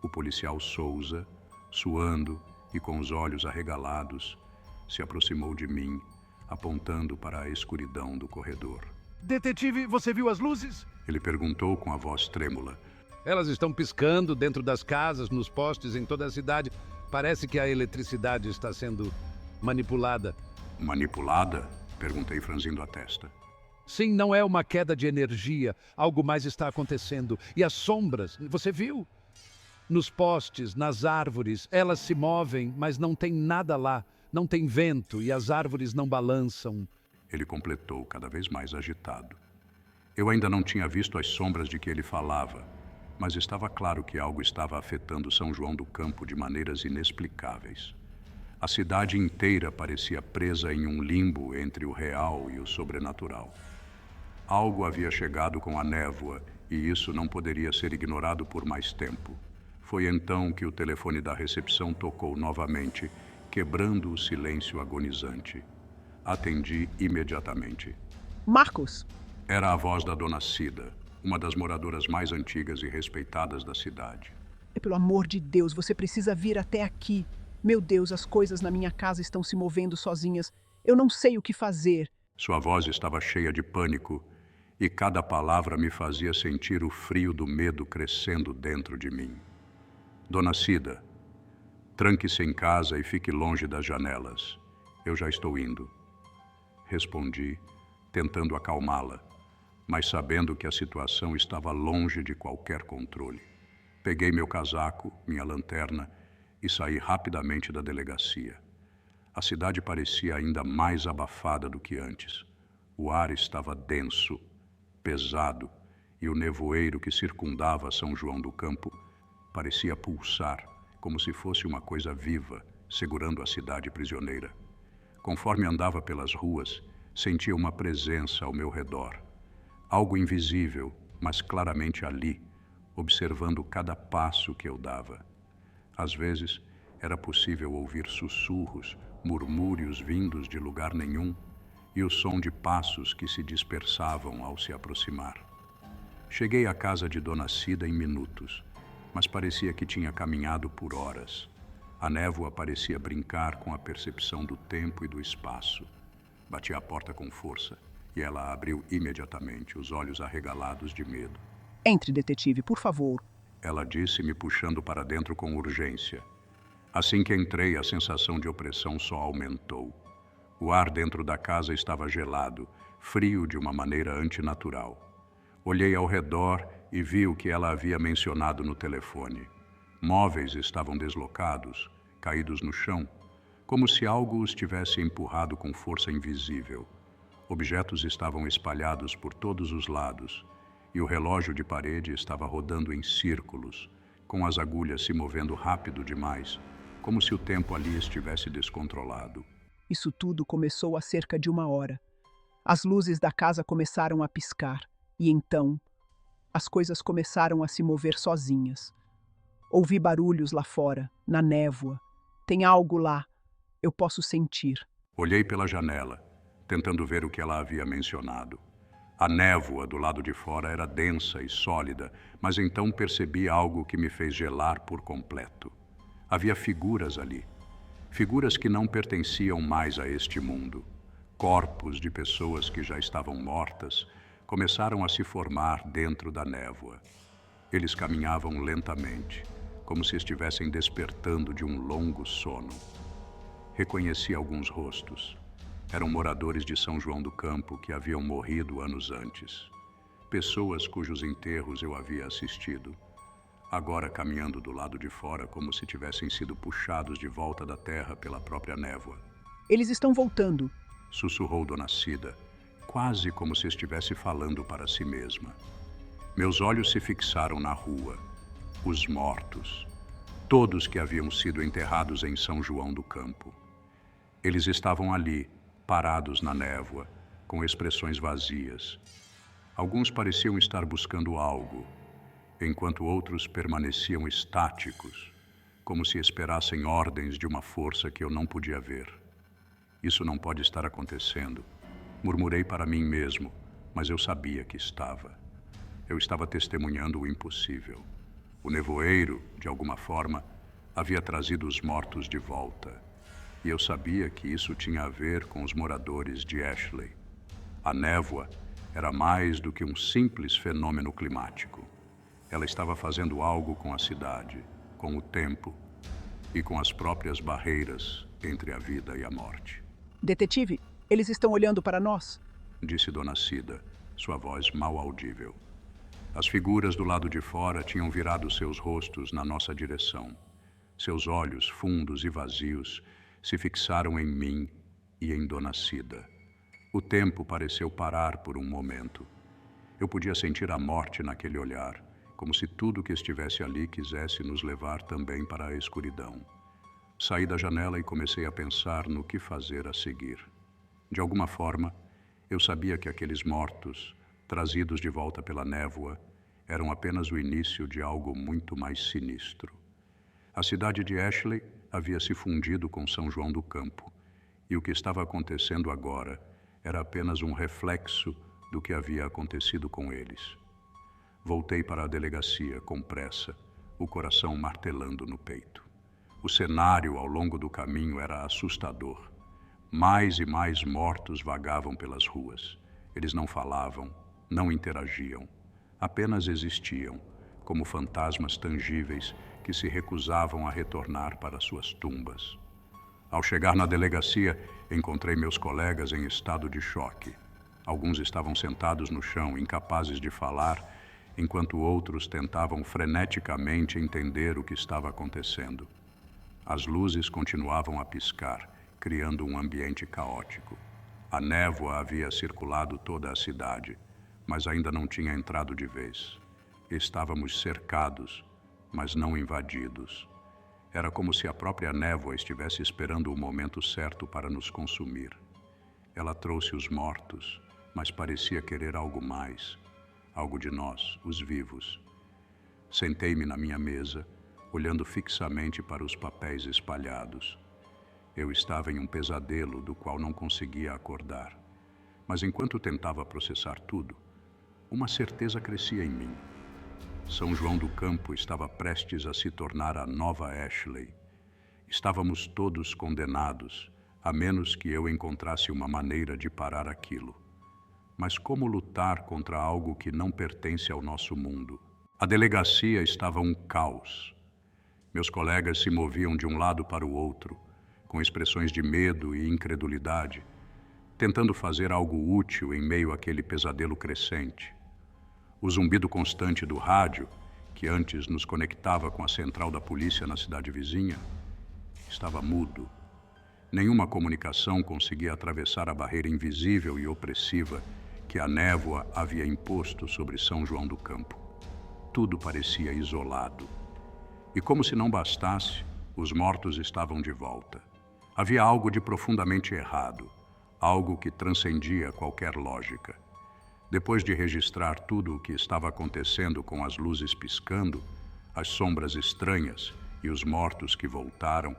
A: O policial Souza, suando e com os olhos arregalados, se aproximou de mim, apontando para a escuridão do corredor.
D: Detetive, você viu as luzes?
A: Ele perguntou com a voz trêmula.
D: Elas estão piscando dentro das casas, nos postes, em toda a cidade. Parece que a eletricidade está sendo manipulada.
A: Manipulada? Perguntei, franzindo a testa.
D: Sim, não é uma queda de energia. Algo mais está acontecendo. E as sombras, você viu? Nos postes, nas árvores, elas se movem, mas não tem nada lá. Não tem vento e as árvores não balançam.
A: Ele completou, cada vez mais agitado. Eu ainda não tinha visto as sombras de que ele falava, mas estava claro que algo estava afetando São João do Campo de maneiras inexplicáveis. A cidade inteira parecia presa em um limbo entre o real e o sobrenatural. Algo havia chegado com a névoa e isso não poderia ser ignorado por mais tempo. Foi então que o telefone da recepção tocou novamente, quebrando o silêncio agonizante. Atendi imediatamente.
C: Marcos,
A: Era a voz da dona Cida, uma das moradoras mais antigas e respeitadas da cidade.
C: pelo amor de Deus, você precisa vir até aqui. Meu Deus, as coisas na minha casa estão se movendo sozinhas. Eu não sei o que fazer.
A: Sua voz estava cheia de pânico e cada palavra me fazia sentir o frio do medo crescendo dentro de mim. Dona Cida, tranque-se em casa e fique longe das janelas. Eu já estou indo. Respondi, tentando acalmá-la, mas sabendo que a situação estava longe de qualquer controle. Peguei meu casaco, minha lanterna e saí rapidamente da delegacia. A cidade parecia ainda mais abafada do que antes. O ar estava denso, pesado, e o nevoeiro que circundava São João do Campo parecia pulsar, como se fosse uma coisa viva, segurando a cidade prisioneira. Conforme andava pelas ruas, sentia uma presença ao meu redor. Algo invisível, mas claramente ali, observando cada passo que eu dava. Às vezes, era possível ouvir sussurros, murmúrios vindos de lugar nenhum e o som de passos que se dispersavam ao se aproximar. Cheguei à casa de Dona Cida em minutos, mas parecia que tinha caminhado por horas. A névoa parecia brincar com a percepção do tempo e do espaço. Bati à porta com força e ela abriu imediatamente, os olhos arregalados de medo.
C: Entre, detetive, por favor.
A: Ela disse, me puxando para dentro com urgência. Assim que entrei, a sensação de opressão só aumentou. O ar dentro da casa estava gelado, frio de uma maneira antinatural. Olhei ao redor e vi o que ela havia mencionado no telefone. Móveis estavam deslocados, caídos no chão, como se algo os tivesse empurrado com força invisível. Objetos estavam espalhados por todos os lados, e o relógio de parede estava rodando em círculos, com as agulhas se movendo rápido demais, como se o tempo ali estivesse descontrolado.
C: Isso tudo começou há cerca de 1 hora. As luzes da casa começaram a piscar, e então as coisas começaram a se mover sozinhas. Ouvi barulhos lá fora, na névoa. Tem algo lá. Eu posso sentir.
A: Olhei pela janela, tentando ver o que ela havia mencionado. A névoa do lado de fora era densa e sólida, mas então percebi algo que me fez gelar por completo. Havia figuras ali. Figuras que não pertenciam mais a este mundo. Corpos de pessoas que já estavam mortas começaram a se formar dentro da névoa. Eles caminhavam lentamente, como se estivessem despertando de um longo sono. Reconheci alguns rostos. Eram moradores de São João do Campo que haviam morrido anos antes. Pessoas cujos enterros eu havia assistido. Agora caminhando do lado de fora como se tivessem sido puxados de volta da terra pela própria névoa.
C: Eles estão voltando.
A: Sussurrou Dona Cida, quase como se estivesse falando para si mesma. Meus olhos se fixaram na rua. Os mortos. Todos que haviam sido enterrados em São João do Campo. Eles estavam ali, parados na névoa, com expressões vazias. Alguns pareciam estar buscando algo, enquanto outros permaneciam estáticos, como se esperassem ordens de uma força que eu não podia ver. Isso não pode estar acontecendo. Murmurei para mim mesmo, mas eu sabia que estava. Eu estava testemunhando o impossível. O nevoeiro, de alguma forma, havia trazido os mortos de volta. E eu sabia que isso tinha a ver com os moradores de Ashley. A névoa era mais do que um simples fenômeno climático. Ela estava fazendo algo com a cidade, com o tempo e com as próprias barreiras entre a vida e a morte.
C: Detetive, eles estão olhando para nós.
A: Disse Dona Cida, sua voz mal audível. As figuras do lado de fora tinham virado seus rostos na nossa direção. Seus olhos, fundos e vazios, se fixaram em mim e em Dona Cida. O tempo pareceu parar por um momento. Eu podia sentir a morte naquele olhar, como se tudo que estivesse ali quisesse nos levar também para a escuridão. Saí da janela e comecei a pensar no que fazer a seguir. De alguma forma, eu sabia que aqueles mortos, trazidos de volta pela névoa, eram apenas o início de algo muito mais sinistro. A cidade de Ashley havia se fundido com São João do Campo, e o que estava acontecendo agora era apenas um reflexo do que havia acontecido com eles. Voltei para a delegacia com pressa, o coração martelando no peito. O cenário ao longo do caminho era assustador. Mais e mais mortos vagavam pelas ruas. Eles não falavam, não interagiam, apenas existiam, como fantasmas tangíveis que se recusavam a retornar para suas tumbas. Ao chegar na delegacia, encontrei meus colegas em estado de choque. Alguns estavam sentados no chão, incapazes de falar, enquanto outros tentavam freneticamente entender o que estava acontecendo. As luzes continuavam a piscar, criando um ambiente caótico. A névoa havia circulado toda a cidade, mas ainda não tinha entrado de vez. Estávamos cercados, mas não invadidos. Era como se a própria névoa estivesse esperando o momento certo para nos consumir. Ela trouxe os mortos, mas parecia querer algo mais, algo de nós, os vivos. Sentei-me na minha mesa, olhando fixamente para os papéis espalhados. Eu estava em um pesadelo do qual não conseguia acordar. Mas enquanto tentava processar tudo, uma certeza crescia em mim. São João do Campo estava prestes a se tornar a nova Ashley. Estávamos todos condenados, a menos que eu encontrasse uma maneira de parar aquilo. Mas como lutar contra algo que não pertence ao nosso mundo? A delegacia estava um caos. Meus colegas se moviam de um lado para o outro, com expressões de medo e incredulidade, tentando fazer algo útil em meio àquele pesadelo crescente. O zumbido constante do rádio, que antes nos conectava com a central da polícia na cidade vizinha, estava mudo. Nenhuma comunicação conseguia atravessar a barreira invisível e opressiva que a névoa havia imposto sobre São João do Campo. Tudo parecia isolado. E como se não bastasse, os mortos estavam de volta. Havia algo de profundamente errado, algo que transcendia qualquer lógica. Depois de registrar tudo o que estava acontecendo com as luzes piscando, as sombras estranhas e os mortos que voltaram,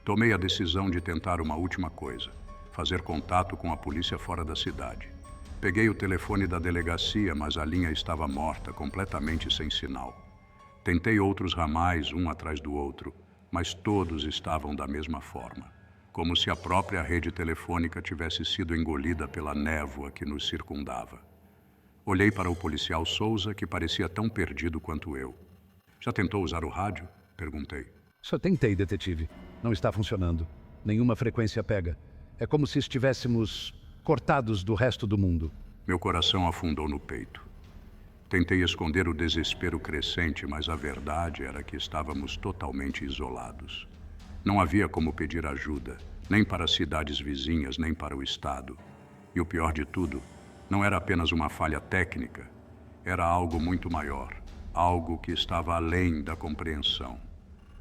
A: tomei a decisão de tentar uma última coisa: fazer contato com a polícia fora da cidade. Peguei o telefone da delegacia, mas a linha estava morta, completamente sem sinal. Tentei outros ramais, um atrás do outro, mas todos estavam da mesma forma, como se a própria rede telefônica tivesse sido engolida pela névoa que nos circundava. Olhei para o policial Souza, que parecia tão perdido quanto eu. Já tentou usar o rádio? Perguntei.
D: Só tentei, detetive. Não está funcionando. Nenhuma frequência pega. É como se estivéssemos cortados do resto do mundo.
A: Meu coração afundou no peito. Tentei esconder o desespero crescente, mas a verdade era que estávamos totalmente isolados. Não havia como pedir ajuda, nem para as cidades vizinhas, nem para o Estado. E o pior de tudo, não era apenas uma falha técnica, era algo muito maior, algo que estava além da compreensão.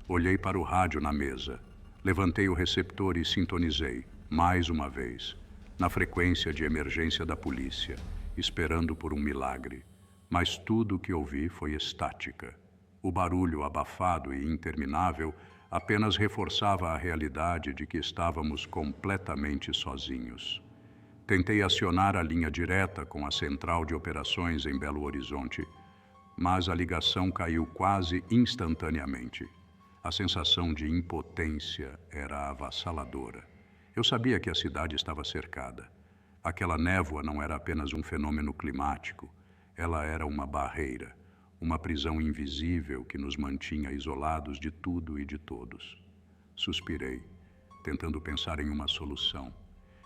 A: Olhei para o rádio na mesa, levantei o receptor e sintonizei, mais uma vez, na frequência de emergência da polícia, esperando por um milagre. Mas tudo o que ouvi foi estática. O barulho abafado e interminável apenas reforçava a realidade de que estávamos completamente sozinhos. Tentei acionar a linha direta com a central de operações em Belo Horizonte, mas a ligação caiu quase instantaneamente. A sensação de impotência era avassaladora. Eu sabia que a cidade estava cercada. Aquela névoa não era apenas um fenômeno climático, ela era uma barreira, uma prisão invisível que nos mantinha isolados de tudo e de todos. Suspirei, tentando pensar em uma solução.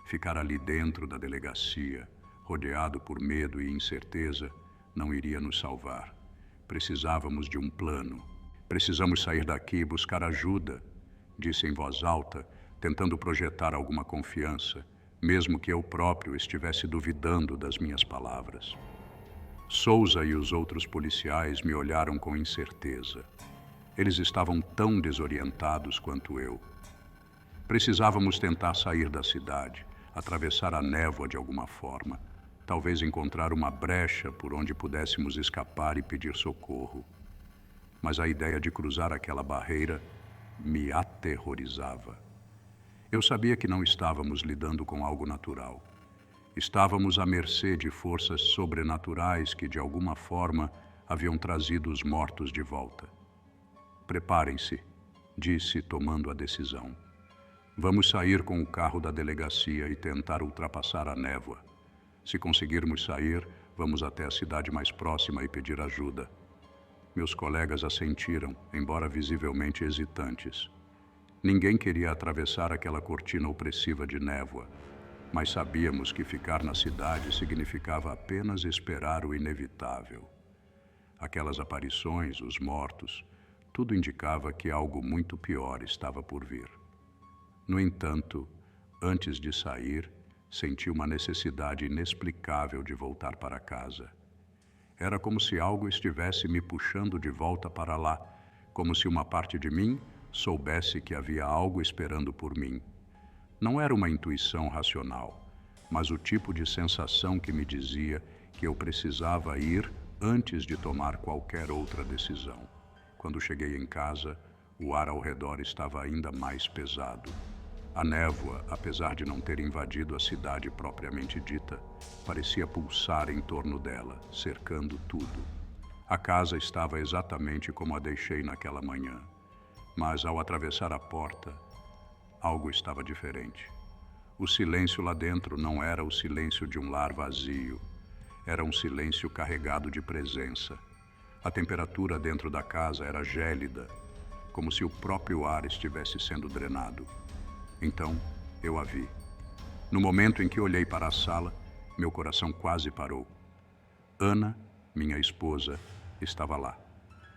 A: Ficar ali dentro da delegacia, rodeado por medo e incerteza, não iria nos salvar. Precisávamos de um plano. Precisamos sair daqui e buscar ajuda, disse em voz alta, tentando projetar alguma confiança, mesmo que eu próprio estivesse duvidando das minhas palavras. Souza e os outros policiais me olharam com incerteza. Eles estavam tão desorientados quanto eu. Precisávamos tentar sair da cidade, atravessar a névoa de alguma forma, talvez encontrar uma brecha por onde pudéssemos escapar e pedir socorro. Mas a ideia de cruzar aquela barreira me aterrorizava. Eu sabia que não estávamos lidando com algo natural. Estávamos à mercê de forças sobrenaturais que, de alguma forma, haviam trazido os mortos de volta. Preparem-se, disse, tomando a decisão. Vamos sair com o carro da delegacia e tentar ultrapassar a névoa. Se conseguirmos sair, vamos até a cidade mais próxima e pedir ajuda. Meus colegas assentiram, embora visivelmente hesitantes. Ninguém queria atravessar aquela cortina opressiva de névoa, mas sabíamos que ficar na cidade significava apenas esperar o inevitável. Aquelas aparições, os mortos, tudo indicava que algo muito pior estava por vir. No entanto, antes de sair, senti uma necessidade inexplicável de voltar para casa. Era como se algo estivesse me puxando de volta para lá, como se uma parte de mim soubesse que havia algo esperando por mim. Não era uma intuição racional, mas o tipo de sensação que me dizia que eu precisava ir antes de tomar qualquer outra decisão. Quando cheguei em casa, o ar ao redor estava ainda mais pesado. A névoa, apesar de não ter invadido a cidade propriamente dita, parecia pulsar em torno dela, cercando tudo. A casa estava exatamente como a deixei naquela manhã, mas ao atravessar a porta, algo estava diferente. O silêncio lá dentro não era o silêncio de um lar vazio, era um silêncio carregado de presença. A temperatura dentro da casa era gélida, como se o próprio ar estivesse sendo drenado. Então, eu a vi. No momento em que olhei para a sala, meu coração quase parou. Ana, minha esposa, estava lá.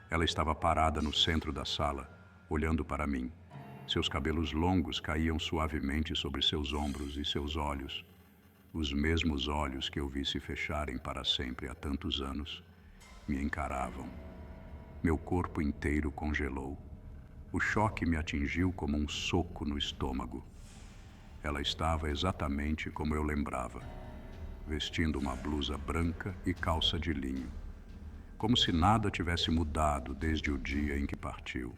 A: Ela estava parada no centro da sala, olhando para mim. Seus cabelos longos caíam suavemente sobre seus ombros e seus olhos, os mesmos olhos que eu vi se fecharem para sempre há tantos anos, me encaravam. Meu corpo inteiro congelou. O choque me atingiu como um soco no estômago. Ela estava exatamente como eu lembrava, vestindo uma blusa branca e calça de linho, como se nada tivesse mudado desde o dia em que partiu.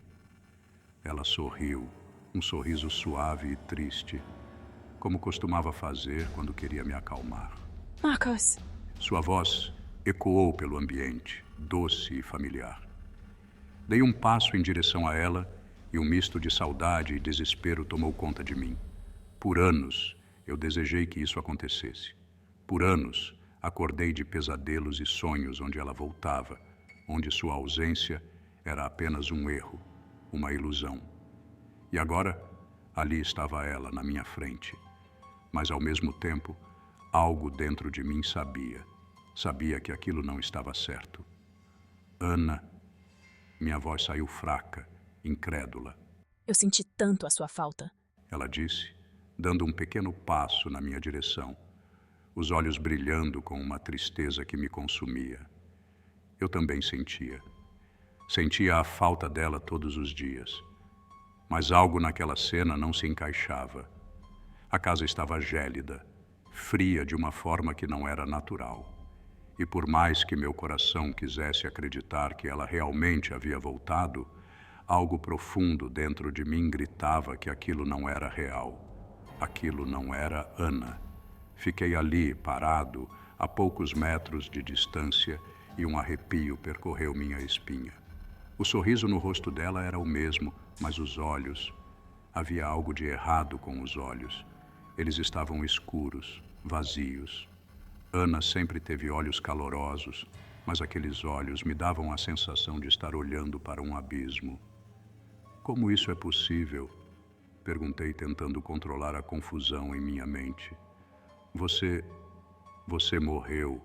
A: Ela sorriu, um sorriso suave e triste, como costumava fazer quando queria me acalmar.
E: Marcos.
A: Sua voz ecoou pelo ambiente, doce e familiar. Dei um passo em direção a ela e um misto de saudade e desespero tomou conta de mim. Por anos, eu desejei que isso acontecesse. Por anos, acordei de pesadelos e sonhos onde ela voltava, onde sua ausência era apenas um erro, uma ilusão. E agora, ali estava ela, na minha frente. Mas, ao mesmo tempo, algo dentro de mim sabia. Sabia que aquilo não estava certo. Ana, minha voz saiu fraca, incrédula.
E: Eu senti tanto a sua falta.
A: Ela disse, dando um pequeno passo na minha direção, os olhos brilhando com uma tristeza que me consumia. Eu também sentia. Sentia a falta dela todos os dias. Mas algo naquela cena não se encaixava. A casa estava gélida, fria de uma forma que não era natural. E por mais que meu coração quisesse acreditar que ela realmente havia voltado, algo profundo dentro de mim gritava que aquilo não era real. Aquilo não era Ana. Fiquei ali, parado, a poucos metros de distância, e um arrepio percorreu minha espinha. O sorriso no rosto dela era o mesmo, mas os olhos... Havia algo de errado com os olhos. Eles estavam escuros, vazios. Ana sempre teve olhos calorosos, mas aqueles olhos me davam a sensação de estar olhando para um abismo. Como isso é possível? Perguntei, tentando controlar a confusão em minha mente. Você morreu.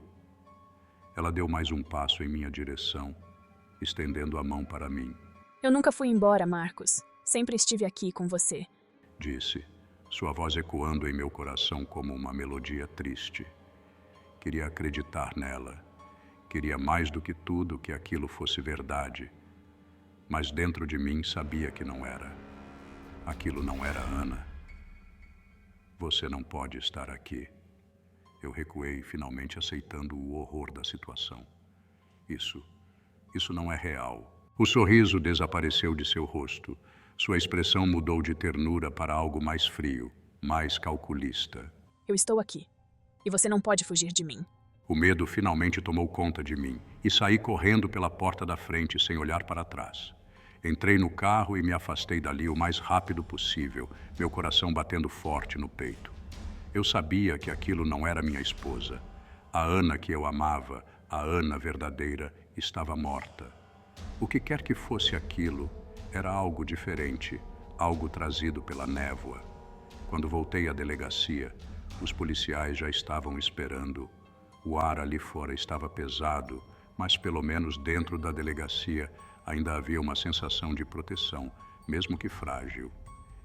A: Ela deu mais um passo em minha direção, estendendo a mão para mim.
E: Eu nunca fui embora, Marcos. Sempre estive aqui com você.
A: Disse, sua voz ecoando em meu coração como uma melodia triste. Queria acreditar nela. Queria mais do que tudo que aquilo fosse verdade. Mas dentro de mim sabia que não era. Aquilo não era Ana. Você não pode estar aqui. Eu recuei, finalmente aceitando o horror da situação. Isso não é real. O sorriso desapareceu de seu rosto. Sua expressão mudou de ternura para algo mais frio, mais calculista.
E: Eu estou aqui. E você não pode fugir de mim.
A: O medo finalmente tomou conta de mim e saí correndo pela porta da frente sem olhar para trás. Entrei no carro e me afastei dali o mais rápido possível, meu coração batendo forte no peito. Eu sabia que aquilo não era minha esposa. A Ana que eu amava, a Ana verdadeira, estava morta. O que quer que fosse aquilo, era algo diferente, algo trazido pela névoa. Quando voltei à delegacia, os policiais já estavam esperando. O ar ali fora estava pesado, mas pelo menos dentro da delegacia ainda havia uma sensação de proteção, mesmo que frágil.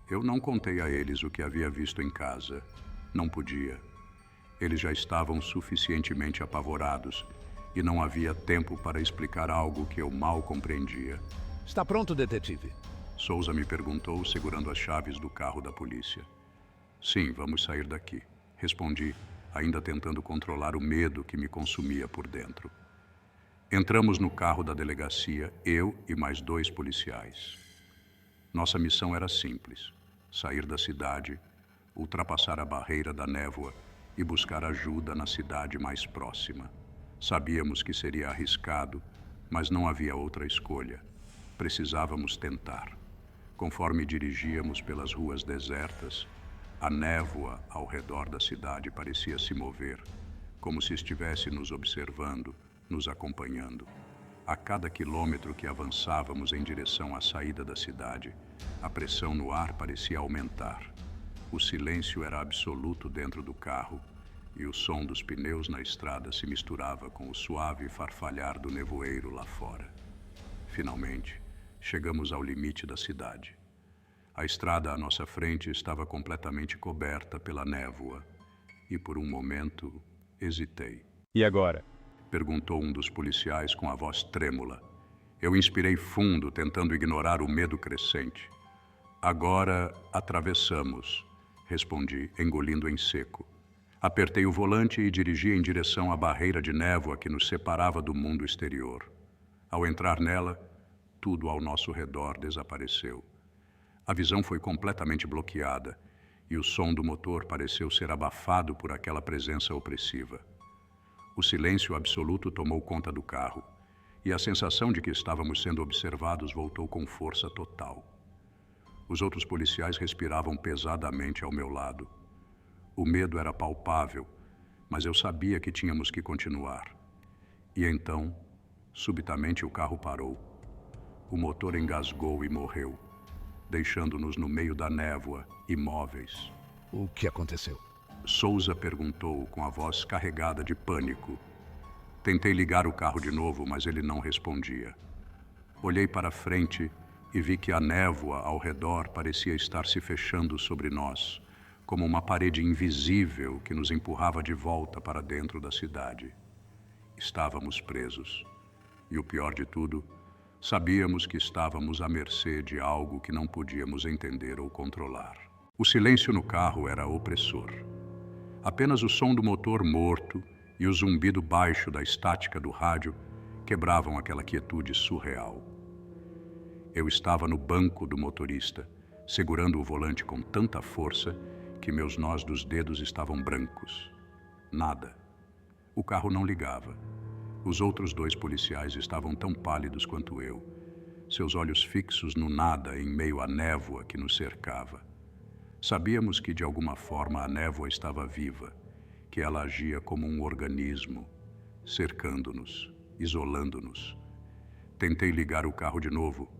A: Eu não contei a eles o que havia visto em casa. Não podia. Eles já estavam suficientemente apavorados e não havia tempo para explicar algo que eu mal compreendia.
D: Está pronto, detetive?
A: Souza me perguntou, segurando as chaves do carro da polícia. Sim, vamos sair daqui, respondi, ainda tentando controlar o medo que me consumia por dentro. Entramos no carro da delegacia, eu e mais 2 policiais. Nossa missão era simples: sair da cidade, ultrapassar a barreira da névoa e buscar ajuda na cidade mais próxima. Sabíamos que seria arriscado, mas não havia outra escolha. Precisávamos tentar. Conforme dirigíamos pelas ruas desertas, a névoa ao redor da cidade parecia se mover, como se estivesse nos observando, nos acompanhando. A cada quilômetro que avançávamos em direção à saída da cidade, a pressão no ar parecia aumentar. O silêncio era absoluto dentro do carro e o som dos pneus na estrada se misturava com o suave farfalhar do nevoeiro lá fora. Finalmente, chegamos ao limite da cidade. A estrada à nossa frente estava completamente coberta pela névoa e, por um momento, hesitei.
B: E agora?
A: Perguntou um dos policiais com a voz trêmula. Eu inspirei fundo, tentando ignorar o medo crescente. Agora atravessamos, respondi, engolindo em seco. Apertei o volante e dirigi em direção à barreira de névoa que nos separava do mundo exterior. Ao entrar nela, tudo ao nosso redor desapareceu. A visão foi completamente bloqueada e o som do motor pareceu ser abafado por aquela presença opressiva. O silêncio absoluto tomou conta do carro e a sensação de que estávamos sendo observados voltou com força total. Os outros policiais respiravam pesadamente ao meu lado. O medo era palpável, mas eu sabia que tínhamos que continuar. E então, subitamente o carro parou. O motor engasgou e morreu, deixando-nos no meio da névoa, imóveis.
D: O que aconteceu?
A: Souza perguntou com a voz carregada de pânico. Tentei ligar o carro de novo, mas ele não respondia. Olhei para frente e vi que a névoa ao redor parecia estar se fechando sobre nós, como uma parede invisível que nos empurrava de volta para dentro da cidade. Estávamos presos. E o pior de tudo, sabíamos que estávamos à mercê de algo que não podíamos entender ou controlar. O silêncio no carro era opressor. Apenas o som do motor morto e o zumbido baixo da estática do rádio quebravam aquela quietude surreal. Eu estava no banco do motorista, segurando o volante com tanta força que meus nós dos dedos estavam brancos. Nada. O carro não ligava. Os outros 2 policiais estavam tão pálidos quanto eu, seus olhos fixos no nada em meio à névoa que nos cercava. Sabíamos que, de alguma forma, a névoa estava viva, que ela agia como um organismo, cercando-nos, isolando-nos. Tentei ligar o carro de novo,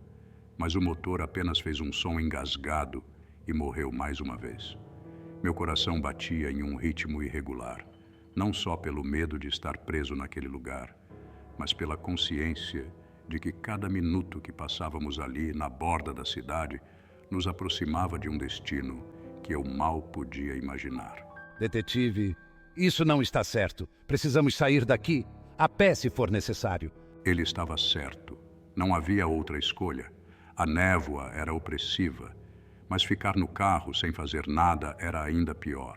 A: mas o motor apenas fez um som engasgado e morreu mais uma vez. Meu coração batia em um ritmo irregular, não só pelo medo de estar preso naquele lugar, mas pela consciência de que cada minuto que passávamos ali, na borda da cidade, nos aproximava de um destino que eu mal podia imaginar.
D: Detetive, isso não está certo. Precisamos sair daqui, a pé se for necessário.
A: Ele estava certo. Não havia outra escolha. A névoa era opressiva, Mas ficar no carro sem fazer nada era ainda pior.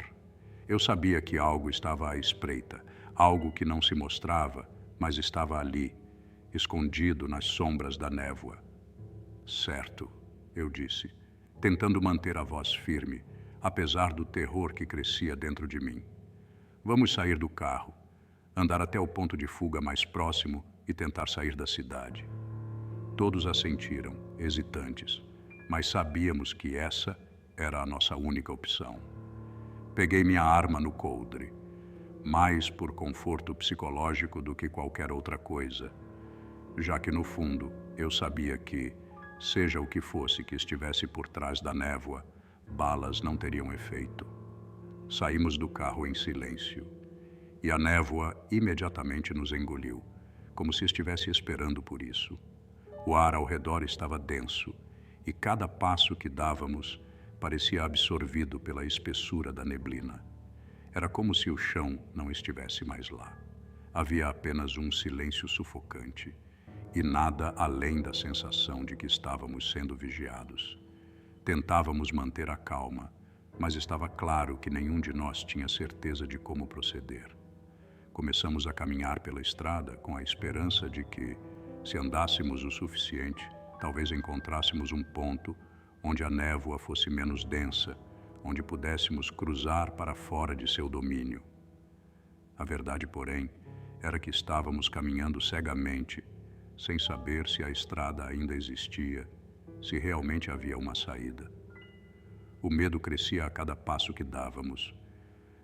A: Eu sabia que algo estava à espreita, algo que não se mostrava, mas estava ali, escondido nas sombras da névoa. Certo, eu disse, tentando manter a voz firme, apesar do terror que crescia dentro de mim. Vamos sair do carro, andar até o ponto de fuga mais próximo e tentar sair da cidade. Todos assentiram, hesitantes, mas sabíamos que essa era a nossa única opção. Peguei minha arma no coldre, mais por conforto psicológico do que qualquer outra coisa, já que no fundo eu sabia que, seja o que fosse que estivesse por trás da névoa, balas não teriam efeito. Saímos do carro em silêncio, e a névoa imediatamente nos engoliu, como se estivesse esperando por isso. O ar ao redor estava denso, e cada passo que dávamos parecia absorvido pela espessura da neblina. Era como se o chão não estivesse mais lá. Havia apenas um silêncio sufocante, e nada além da sensação de que estávamos sendo vigiados. Tentávamos manter a calma, mas estava claro que nenhum de nós tinha certeza de como proceder. Começamos a caminhar pela estrada com a esperança de que, se andássemos o suficiente, talvez encontrássemos um ponto onde a névoa fosse menos densa, onde pudéssemos cruzar para fora de seu domínio. A verdade, porém, era que estávamos caminhando cegamente, sem saber se a estrada ainda existia, se realmente havia uma saída. O medo crescia a cada passo que dávamos.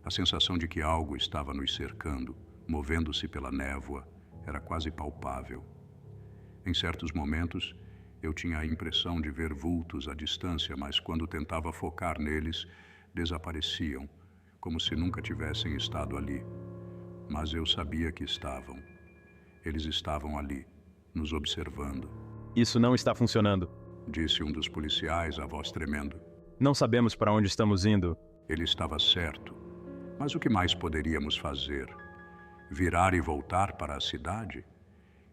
A: A sensação de que algo estava nos cercando, movendo-se pela névoa, era quase palpável. Em certos momentos, eu tinha a impressão de ver vultos à distância, mas quando tentava focar neles, desapareciam, como se nunca tivessem estado ali. Mas eu sabia que estavam. Eles estavam ali, nos observando.
B: Isso não está funcionando.
A: Disse um dos policiais, a voz tremendo.
B: Não sabemos para onde estamos indo.
A: Ele estava certo. Mas o que mais poderíamos fazer? Virar e voltar para a cidade?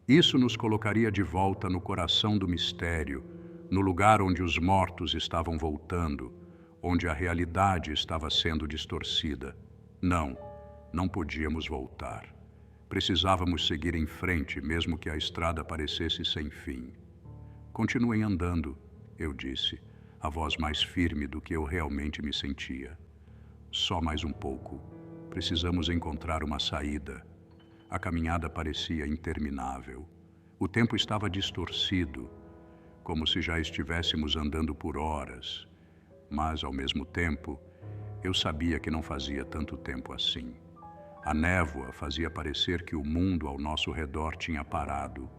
A: Isso nos colocaria de volta no coração do mistério, no lugar onde os mortos estavam voltando, onde a realidade estava sendo distorcida. Não podíamos voltar. Precisávamos seguir em frente, mesmo que a estrada parecesse sem fim. Continuem andando, eu disse, a voz mais firme do que eu realmente me sentia. Só mais um pouco. Precisamos encontrar uma saída. A caminhada parecia interminável. O tempo estava distorcido, como se já estivéssemos andando por horas. Mas, ao mesmo tempo, eu sabia que não fazia tanto tempo assim. A névoa fazia parecer que o mundo ao nosso redor tinha parado,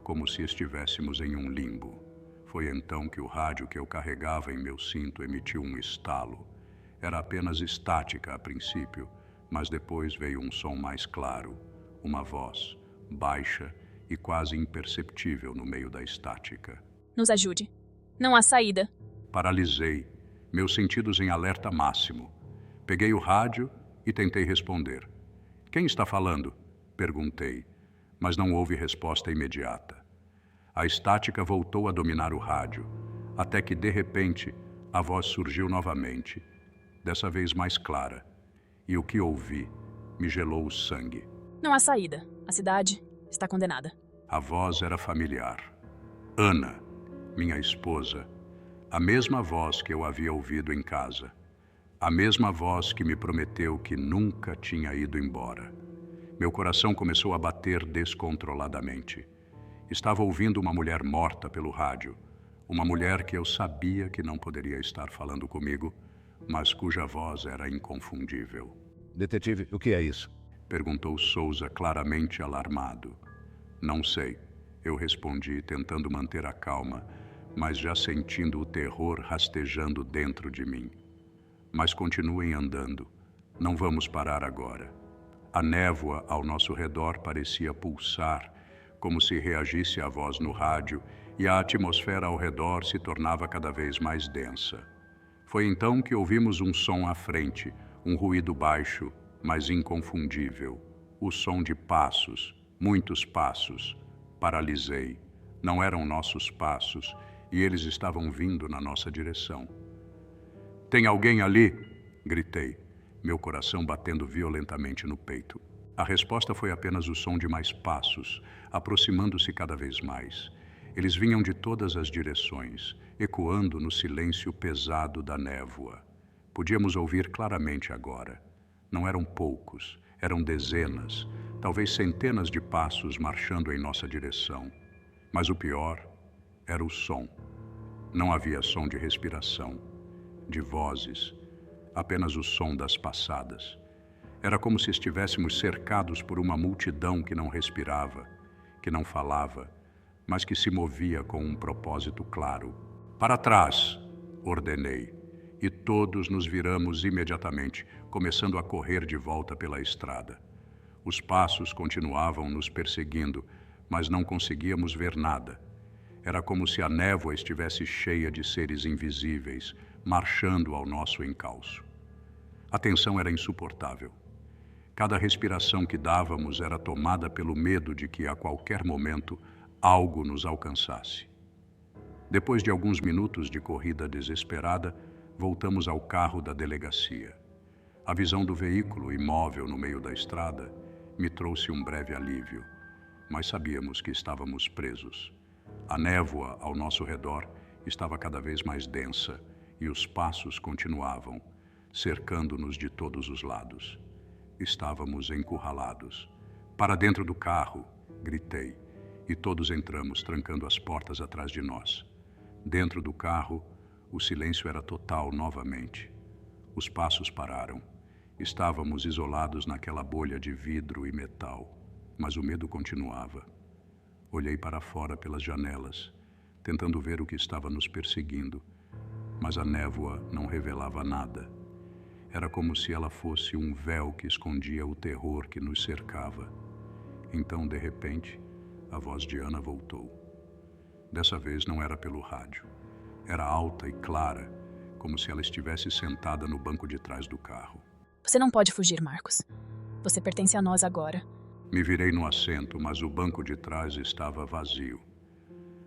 A: como se estivéssemos em um limbo. Foi então que o rádio que eu carregava em meu cinto emitiu um estalo. Era apenas estática a princípio, mas depois veio um som mais claro, uma voz, baixa e quase imperceptível no meio da estática.
E: Nos ajude. Não há saída.
A: Paralisei, meus sentidos em alerta máximo. Peguei o rádio e tentei responder. Quem está falando? Perguntei, mas não houve resposta imediata. A estática voltou a dominar o rádio, até que, de repente, a voz surgiu novamente, dessa vez mais clara, e o que ouvi me gelou o sangue.
E: Não há saída. A cidade está condenada.
A: A voz era familiar. Ana, minha esposa, a mesma voz que eu havia ouvido em casa. A mesma voz que me prometeu que nunca tinha ido embora. Meu coração começou a bater descontroladamente. Estava ouvindo uma mulher morta pelo rádio. Uma mulher que eu sabia que não poderia estar falando comigo, mas cuja voz era inconfundível.
D: Detetive, o que é isso?
A: Perguntou Souza, claramente alarmado. Não sei, eu respondi, tentando manter a calma, mas já sentindo o terror rastejando dentro de mim. Mas continuem andando. Não vamos parar agora. A névoa ao nosso redor parecia pulsar, como se reagisse à voz no rádio, e a atmosfera ao redor se tornava cada vez mais densa. Foi então que ouvimos um som à frente, um ruído baixo, mas inconfundível. O som de passos, muitos passos. Paralisei. Não eram nossos passos, e eles estavam vindo na nossa direção. Tem alguém ali? Gritei, meu coração batendo violentamente no peito. A resposta foi apenas o som de mais passos, aproximando-se cada vez mais. Eles vinham de todas as direções, ecoando no silêncio pesado da névoa. Podíamos ouvir claramente agora. Não eram poucos, eram dezenas, talvez centenas de passos marchando em nossa direção. Mas o pior era o som. Não havia som de respiração, de vozes, apenas o som das passadas. Era como se estivéssemos cercados por uma multidão que não respirava, que não falava, mas que se movia com um propósito claro. Para trás, ordenei, e todos nos viramos imediatamente, começando a correr de volta pela estrada. Os passos continuavam nos perseguindo, mas não conseguíamos ver nada. Era como se a névoa estivesse cheia de seres invisíveis, marchando ao nosso encalço. A tensão era insuportável. Cada respiração que dávamos era tomada pelo medo de que, a qualquer momento, algo nos alcançasse. Depois de alguns minutos de corrida desesperada, voltamos ao carro da delegacia. A visão do veículo, imóvel no meio da estrada, me trouxe um breve alívio, mas sabíamos que estávamos presos. A névoa ao nosso redor estava cada vez mais densa e os passos continuavam, cercando-nos de todos os lados. Estávamos encurralados. Para dentro do carro, gritei, e todos entramos, trancando as portas atrás de nós. Dentro do carro, o silêncio era total novamente. Os passos pararam. Estávamos isolados naquela bolha de vidro e metal, mas o medo continuava. Olhei para fora pelas janelas, tentando ver o que estava nos perseguindo, mas a névoa não revelava nada. Era como se ela fosse um véu que escondia o terror que nos cercava. Então, de repente, a voz de Ana voltou. Dessa vez não era pelo rádio. Era alta e clara, como se ela estivesse sentada no banco de trás do carro.
E: Você não pode fugir, Marcos. Você pertence a nós agora.
A: Me virei no assento, mas o banco de trás estava vazio.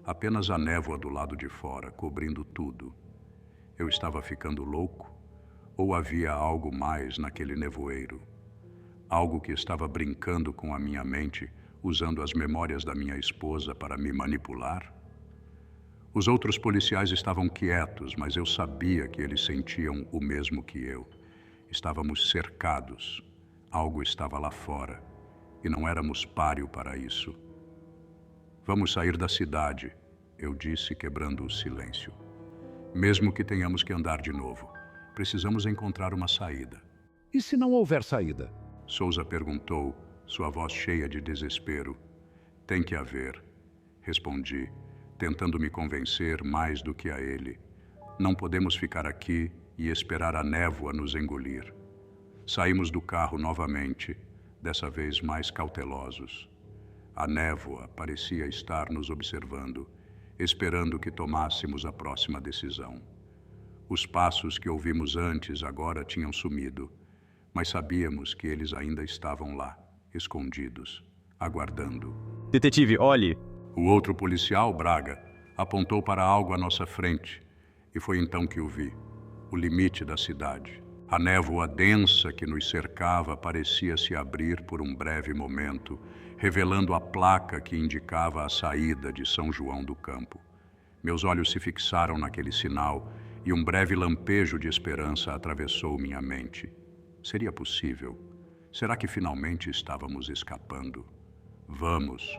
A: Apenas a névoa do lado de fora, cobrindo tudo. Eu estava ficando louco? Ou havia algo mais naquele nevoeiro? Algo que estava brincando com a minha mente, usando as memórias da minha esposa para me manipular? Os outros policiais estavam quietos, mas eu sabia que eles sentiam o mesmo que eu. Estávamos cercados. Algo estava lá fora. E não éramos páreo para isso. Vamos sair da cidade, eu disse, quebrando o silêncio. Mesmo que tenhamos que andar de novo, precisamos encontrar uma saída.
D: E se não houver saída?
A: Souza perguntou, sua voz cheia de desespero. Tem que haver, respondi, tentando me convencer mais do que a ele. Não podemos ficar aqui e esperar a névoa nos engolir. Saímos do carro novamente, dessa vez mais cautelosos. A névoa parecia estar nos observando, esperando que tomássemos a próxima decisão. Os passos que ouvimos antes agora tinham sumido, mas sabíamos que eles ainda estavam lá, escondidos, aguardando.
B: Detetive, olhe!
A: O outro policial, Braga, apontou para algo à nossa frente, e foi então que o vi, o limite da cidade. A névoa densa que nos cercava parecia se abrir por um breve momento, revelando a placa que indicava a saída de São João do Campo. Meus olhos se fixaram naquele sinal e um breve lampejo de esperança atravessou minha mente. Seria possível? Será que finalmente estávamos escapando? Vamos!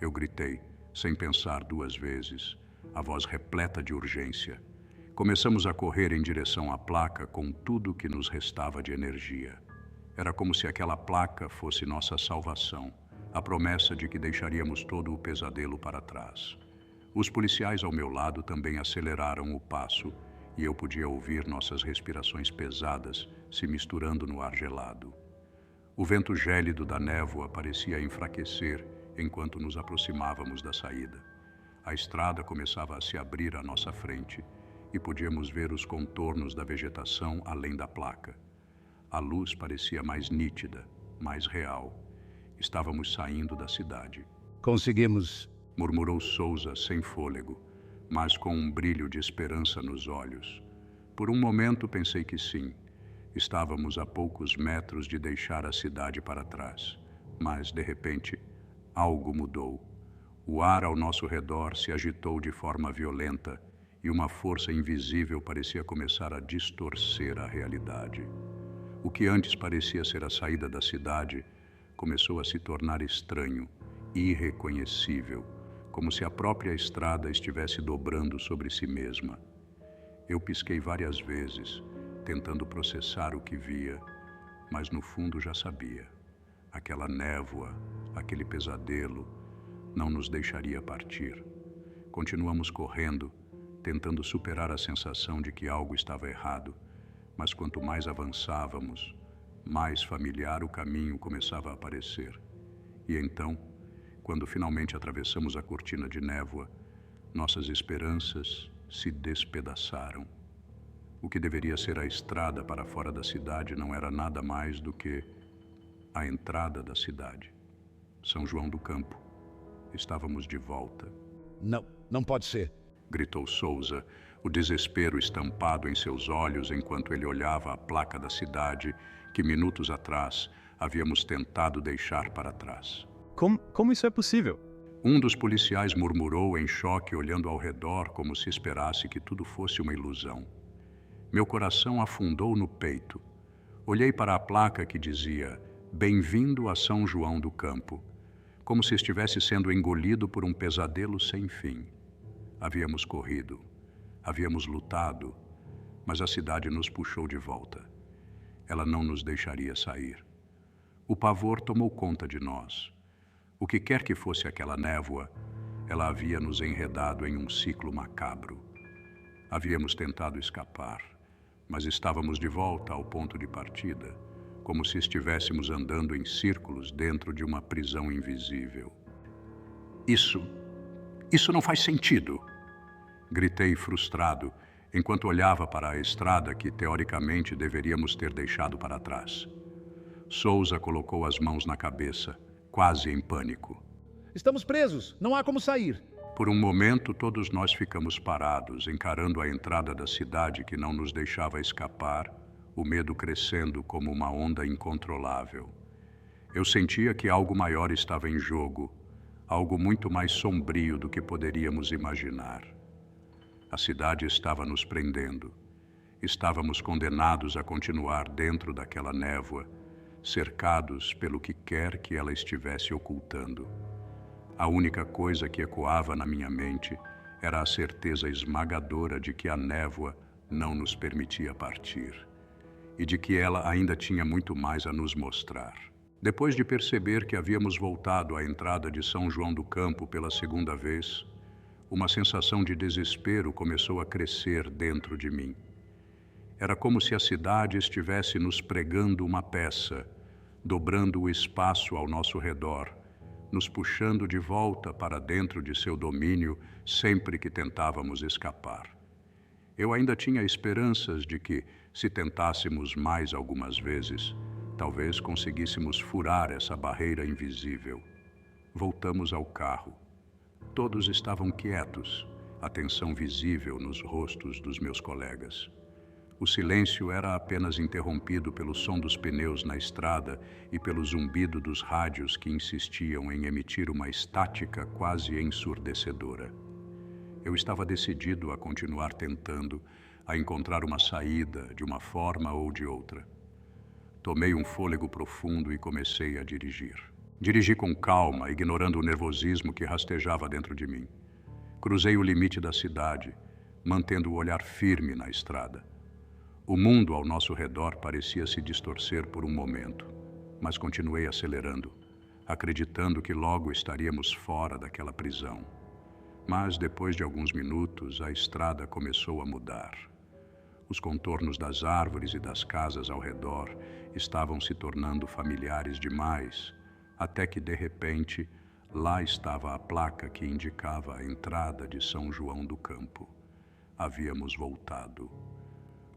A: Eu gritei, sem pensar duas vezes, a voz repleta de urgência. Começamos a correr em direção à placa com tudo que nos restava de energia. Era como se aquela placa fosse nossa salvação, a promessa de que deixaríamos todo o pesadelo para trás. Os policiais ao meu lado também aceleraram o passo e eu podia ouvir nossas respirações pesadas se misturando no ar gelado. O vento gélido da névoa parecia enfraquecer enquanto nos aproximávamos da saída. A estrada começava a se abrir à nossa frente e podíamos ver os contornos da vegetação além da placa. A luz parecia mais nítida, mais real. Estávamos saindo da cidade.
D: Conseguimos,
A: Murmurou Souza sem fôlego, mas com um brilho de esperança nos olhos. Por um momento pensei que sim. Estávamos a poucos metros de deixar a cidade para trás. Mas, de repente, algo mudou. O ar ao nosso redor se agitou de forma violenta e uma força invisível parecia começar a distorcer a realidade. O que antes parecia ser a saída da cidade começou a se tornar estranho, irreconhecível, como se a própria estrada estivesse dobrando sobre si mesma. Eu pisquei várias vezes, tentando processar o que via, mas no fundo já sabia. Aquela névoa, aquele pesadelo, não nos deixaria partir. Continuamos correndo, tentando superar a sensação de que algo estava errado, mas quanto mais avançávamos, mais familiar o caminho começava a aparecer. E então, quando finalmente atravessamos a cortina de névoa, nossas esperanças se despedaçaram. O que deveria ser a estrada para fora da cidade não era nada mais do que a entrada da cidade. São João do Campo. Estávamos de volta.
D: Não pode ser.
A: Gritou Souza, o desespero estampado em seus olhos enquanto ele olhava a placa da cidade que minutos atrás havíamos tentado deixar para trás.
B: Como isso é possível?
A: Um dos policiais murmurou em choque, olhando ao redor como se esperasse que tudo fosse uma ilusão. Meu coração afundou no peito. Olhei para a placa que dizia "Bem-vindo a São João do Campo", como se estivesse sendo engolido por um pesadelo sem fim. Havíamos corrido, havíamos lutado, mas a cidade nos puxou de volta. Ela não nos deixaria sair. O pavor tomou conta de nós. O que quer que fosse aquela névoa, ela havia nos enredado em um ciclo macabro. Havíamos tentado escapar, mas estávamos de volta ao ponto de partida, como se estivéssemos andando em círculos dentro de uma prisão invisível. Isso não faz sentido! Gritei frustrado, enquanto olhava para a estrada que teoricamente deveríamos ter deixado para trás. Souza colocou as mãos na cabeça, quase em pânico.
D: Estamos presos, não há como sair.
A: Por um momento, todos nós ficamos parados, encarando a entrada da cidade que não nos deixava escapar, o medo crescendo como uma onda incontrolável. Eu sentia que algo maior estava em jogo, algo muito mais sombrio do que poderíamos imaginar. A cidade estava nos prendendo. Estávamos condenados a continuar dentro daquela névoa, cercados pelo que quer que ela estivesse ocultando. A única coisa que ecoava na minha mente era a certeza esmagadora de que a névoa não nos permitia partir e de que ela ainda tinha muito mais a nos mostrar. Depois de perceber que havíamos voltado à entrada de São João do Campo pela segunda vez, uma sensação de desespero começou a crescer dentro de mim. Era como se a cidade estivesse nos pregando uma peça, dobrando o espaço ao nosso redor, nos puxando de volta para dentro de seu domínio sempre que tentávamos escapar. Eu ainda tinha esperanças de que, se tentássemos mais algumas vezes, talvez conseguíssemos furar essa barreira invisível. Voltamos ao carro. Todos estavam quietos, a tensão visível nos rostos dos meus colegas. O silêncio era apenas interrompido pelo som dos pneus na estrada e pelo zumbido dos rádios que insistiam em emitir uma estática quase ensurdecedora. Eu estava decidido a continuar tentando, a encontrar uma saída de uma forma ou de outra. Tomei um fôlego profundo e comecei a dirigir. Dirigi com calma, ignorando o nervosismo que rastejava dentro de mim. Cruzei o limite da cidade, mantendo o olhar firme na estrada. O mundo ao nosso redor parecia se distorcer por um momento, mas continuei acelerando, acreditando que logo estaríamos fora daquela prisão. Mas, depois de alguns minutos, a estrada começou a mudar. Os contornos das árvores e das casas ao redor estavam se tornando familiares demais, até que, de repente, lá estava a placa que indicava a entrada de São João do Campo. Havíamos voltado.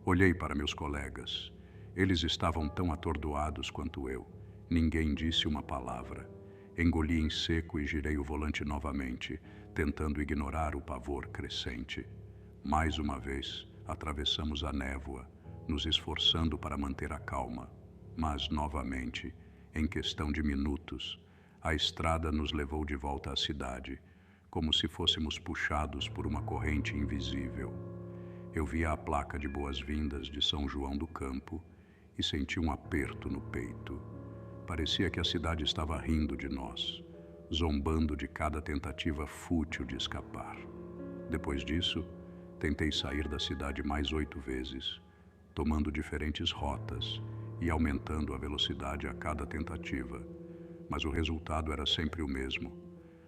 A: Olhei para meus colegas. Eles estavam tão atordoados quanto eu. Ninguém disse uma palavra. Engoli em seco e girei o volante novamente, tentando ignorar o pavor crescente. Mais uma vez, atravessamos a névoa, nos esforçando para manter a calma. Mas, novamente, em questão de minutos, a estrada nos levou de volta à cidade, como se fôssemos puxados por uma corrente invisível. Eu via a placa de boas-vindas de São João do Campo e senti um aperto no peito. Parecia que a cidade estava rindo de nós, zombando de cada tentativa fútil de escapar. Depois disso, tentei sair da cidade mais 8 vezes, tomando diferentes rotas e aumentando a velocidade a cada tentativa. Mas o resultado era sempre o mesmo.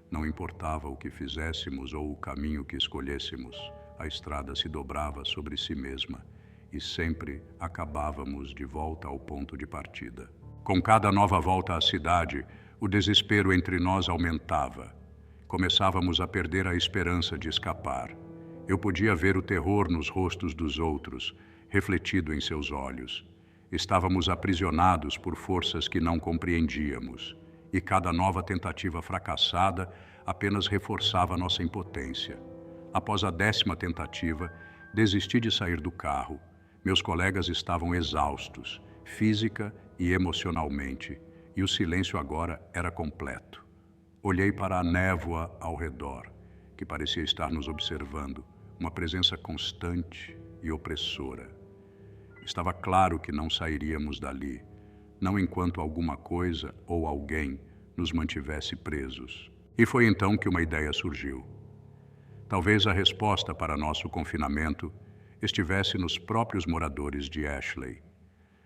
A: Não importava o que fizéssemos ou o caminho que escolhêssemos, a estrada se dobrava sobre si mesma e sempre acabávamos de volta ao ponto de partida. Com cada nova volta à cidade, o desespero entre nós aumentava. Começávamos a perder a esperança de escapar. Eu podia ver o terror nos rostos dos outros, refletido em seus olhos. Estávamos aprisionados por forças que não compreendíamos, e cada nova tentativa fracassada apenas reforçava nossa impotência. Após a 10ª tentativa, desisti de sair do carro. Meus colegas estavam exaustos, física e emocionalmente, e o silêncio agora era completo. Olhei para a névoa ao redor, que parecia estar nos observando, uma presença constante e opressora. Estava claro que não sairíamos dali, não enquanto alguma coisa ou alguém nos mantivesse presos. E foi então que uma ideia surgiu. Talvez a resposta para nosso confinamento estivesse nos próprios moradores de Ashley.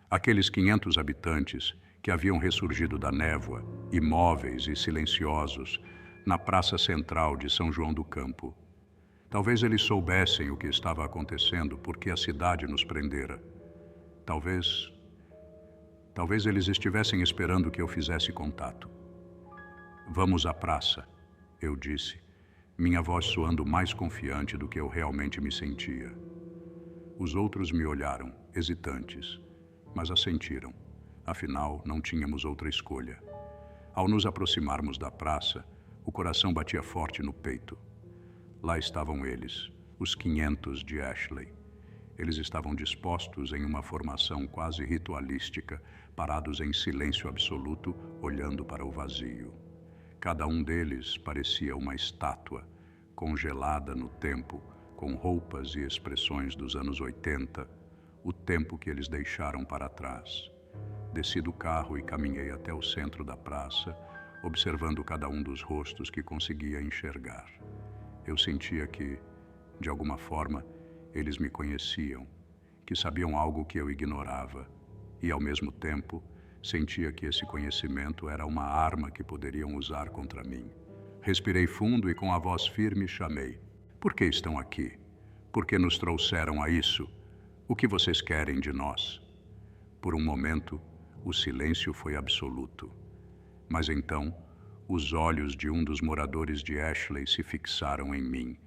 A: Aqueles 500 habitantes que haviam ressurgido da névoa, imóveis e silenciosos, na praça central de São João do Campo. Talvez eles soubessem o que estava acontecendo porque a cidade nos prendera. Talvez eles estivessem esperando que eu fizesse contato. Vamos à praça, eu disse, minha voz soando mais confiante do que eu realmente me sentia. Os outros me olharam, hesitantes, mas assentiram. Afinal, não tínhamos outra escolha. Ao nos aproximarmos da praça, o coração batia forte no peito. Lá estavam eles, os 500 de Ashley. Eles estavam dispostos em uma formação quase ritualística, parados em silêncio absoluto, olhando para o vazio. Cada um deles parecia uma estátua, congelada no tempo, com roupas e expressões dos anos 80, o tempo que eles deixaram para trás. Desci do carro e caminhei até o centro da praça, observando cada um dos rostos que conseguia enxergar. Eu sentia que, de alguma forma, eles me conheciam, que sabiam algo que eu ignorava, e, ao mesmo tempo, sentia que esse conhecimento era uma arma que poderiam usar contra mim. Respirei fundo e com a voz firme chamei. Por que estão aqui? Por que nos trouxeram a isso? O que vocês querem de nós? Por um momento, o silêncio foi absoluto. Mas então, os olhos de um dos moradores de Ashley se fixaram em mim.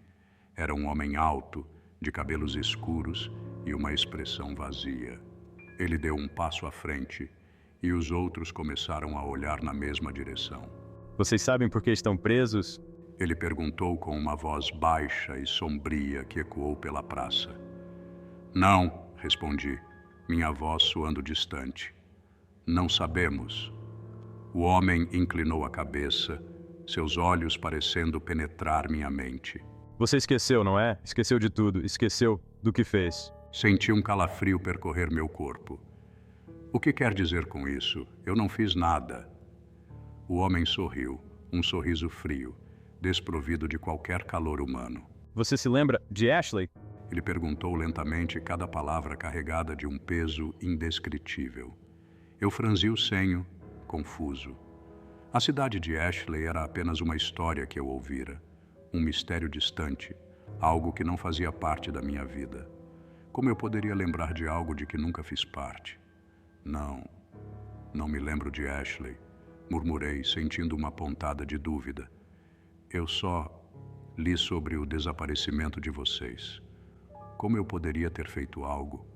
A: Era um homem alto, de cabelos escuros e uma expressão vazia. Ele deu um passo à frente e os outros começaram a olhar na mesma direção.
B: Vocês sabem por que estão presos?
A: Ele perguntou com uma voz baixa e sombria que ecoou pela praça. Não, respondi, minha voz soando distante. Não sabemos. O homem inclinou a cabeça, seus olhos parecendo penetrar minha mente.
B: Você esqueceu, não é? Esqueceu de tudo. Esqueceu do que fez.
A: Senti um calafrio percorrer meu corpo. O que quer dizer com isso? Eu não fiz nada. O homem sorriu, um sorriso frio, desprovido de qualquer calor humano.
B: Você se lembra de Ashley?
A: Ele perguntou lentamente, cada palavra carregada de um peso indescritível. Eu franzi o senho, confuso. A cidade de Ashley era apenas uma história que eu ouvira, um mistério distante, algo que não fazia parte da minha vida. Como eu poderia lembrar de algo de que nunca fiz parte? Não me lembro de Ashley, murmurei, sentindo uma pontada de dúvida. Eu só li sobre o desaparecimento de vocês. Como eu poderia ter feito algo?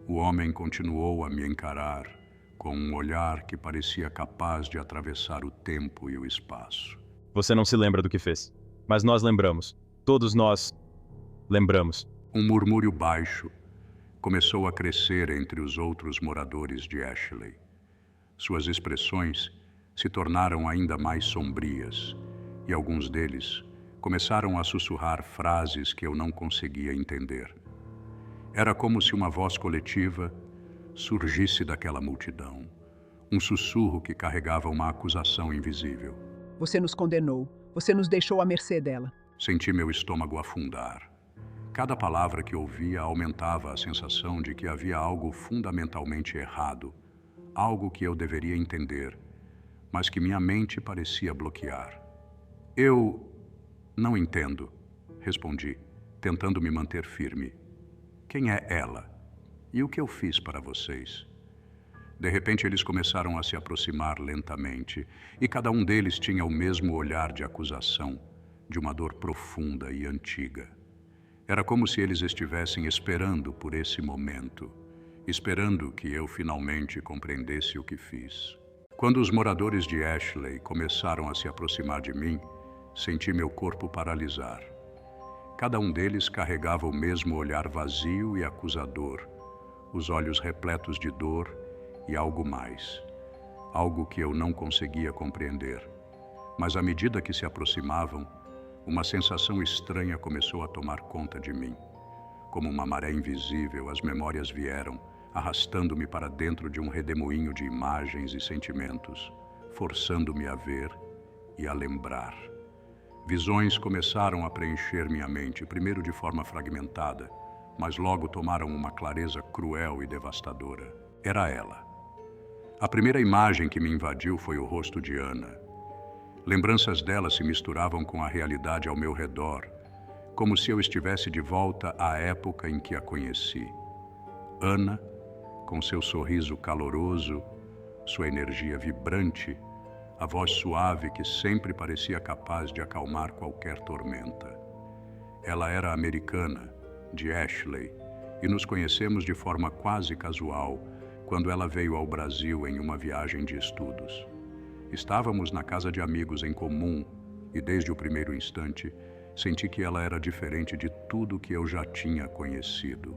A: O homem continuou a me encarar com um olhar que parecia capaz de atravessar o tempo e o espaço.
B: Você não se lembra do que fez, mas nós lembramos. Todos nós lembramos.
A: Um murmúrio baixo começou a crescer entre os outros moradores de Ashley. Suas expressões se tornaram ainda mais sombrias e alguns deles começaram a sussurrar frases que eu não conseguia entender. Era como se uma voz coletiva surgisse daquela multidão, um sussurro que carregava uma acusação invisível.
C: Você nos condenou. Você nos deixou à mercê dela.
A: Senti meu estômago afundar. Cada palavra que ouvia aumentava a sensação de que havia algo fundamentalmente errado, algo que eu deveria entender, mas que minha mente parecia bloquear. Eu não entendo, respondi, tentando me manter firme. Quem é ela? E o que eu fiz para vocês? De repente eles começaram a se aproximar lentamente, e cada um deles tinha o mesmo olhar de acusação, de uma dor profunda e antiga. Era como se eles estivessem esperando por esse momento, esperando que eu finalmente compreendesse o que fiz. Quando os moradores de Ashley começaram a se aproximar de mim, senti meu corpo paralisar. Cada um deles carregava o mesmo olhar vazio e acusador, os olhos repletos de dor e algo mais, algo que eu não conseguia compreender. Mas à medida que se aproximavam, uma sensação estranha começou a tomar conta de mim. Como uma maré invisível, as memórias vieram, arrastando-me para dentro de um redemoinho de imagens e sentimentos, forçando-me a ver e a lembrar. Visões começaram a preencher minha mente, primeiro de forma fragmentada, mas logo tomaram uma clareza cruel e devastadora. Era ela. A primeira imagem que me invadiu foi o rosto de Ana. Lembranças dela se misturavam com a realidade ao meu redor, como se eu estivesse de volta à época em que a conheci. Ana, com seu sorriso caloroso, sua energia vibrante, a voz suave que sempre parecia capaz de acalmar qualquer tormenta. Ela era americana, de Ashley, e nos conhecemos de forma quase casual, quando ela veio ao Brasil em uma viagem de estudos. Estávamos na casa de amigos em comum e, desde o primeiro instante, senti que ela era diferente de tudo que eu já tinha conhecido.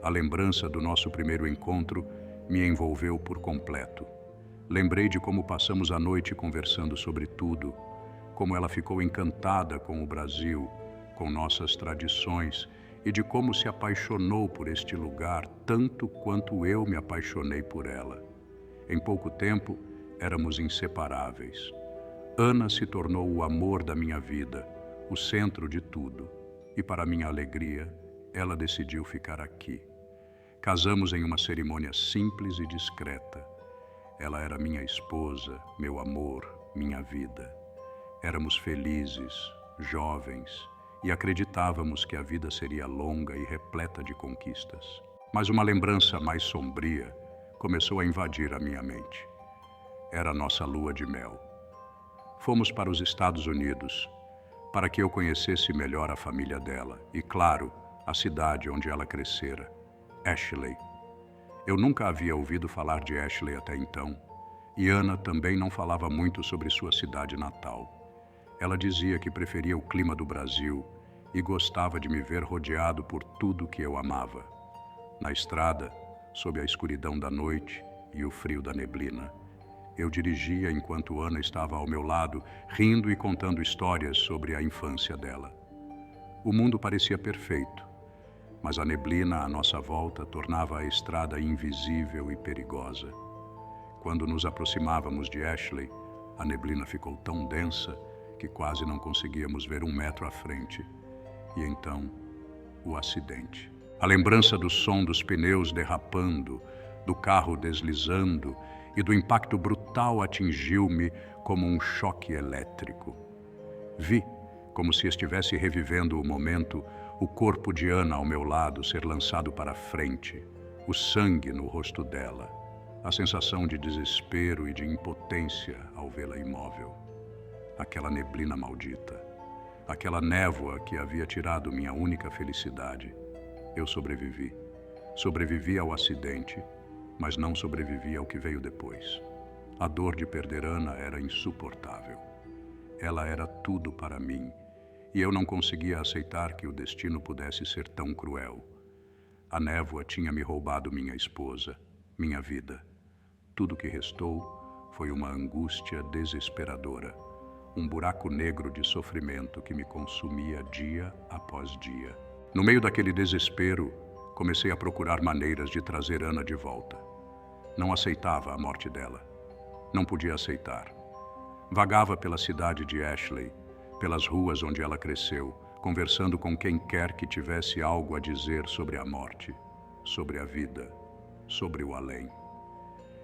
A: A lembrança do nosso primeiro encontro me envolveu por completo. Lembrei de como passamos a noite conversando sobre tudo, como ela ficou encantada com o Brasil, com nossas tradições, e de como se apaixonou por este lugar tanto quanto eu me apaixonei por ela. Em pouco tempo, éramos inseparáveis. Ana se tornou o amor da minha vida, o centro de tudo. E para minha alegria, ela decidiu ficar aqui. Casamos em uma cerimônia simples e discreta. Ela era minha esposa, meu amor, minha vida. Éramos felizes, jovens, e acreditávamos que a vida seria longa e repleta de conquistas. Mas uma lembrança mais sombria começou a invadir a minha mente. Era nossa lua de mel. Fomos para os Estados Unidos, para que eu conhecesse melhor a família dela e, claro, a cidade onde ela crescera, Ashley. Eu nunca havia ouvido falar de Ashley até então, e Ana também não falava muito sobre sua cidade natal. Ela dizia que preferia o clima do Brasil e gostava de me ver rodeado por tudo que eu amava. Na estrada, sob a escuridão da noite e o frio da neblina, eu dirigia enquanto Ana estava ao meu lado, rindo e contando histórias sobre a infância dela. O mundo parecia perfeito, mas a neblina à nossa volta tornava a estrada invisível e perigosa. Quando nos aproximávamos de Ashley, a neblina ficou tão densa que quase não conseguíamos ver 1 metro à frente. E então, o acidente. A lembrança do som dos pneus derrapando, do carro deslizando e do impacto brutal atingiu-me como um choque elétrico. Vi, como se estivesse revivendo o momento, o corpo de Ana ao meu lado ser lançado para frente, o sangue no rosto dela, a sensação de desespero e de impotência ao vê-la imóvel. Aquela neblina maldita, aquela névoa que havia tirado minha única felicidade. Eu sobrevivi. Sobrevivi ao acidente, mas não sobrevivi ao que veio depois. A dor de perder Ana era insuportável. Ela era tudo para mim, e eu não conseguia aceitar que o destino pudesse ser tão cruel. A névoa tinha me roubado minha esposa, minha vida. Tudo que restou foi uma angústia desesperadora, um buraco negro de sofrimento que me consumia dia após dia. No meio daquele desespero, comecei a procurar maneiras de trazer Ana de volta. Não aceitava a morte dela. Não podia aceitar. Vagava pela cidade de Ashley, pelas ruas onde ela cresceu, conversando com quem quer que tivesse algo a dizer sobre a morte, sobre a vida, sobre o além.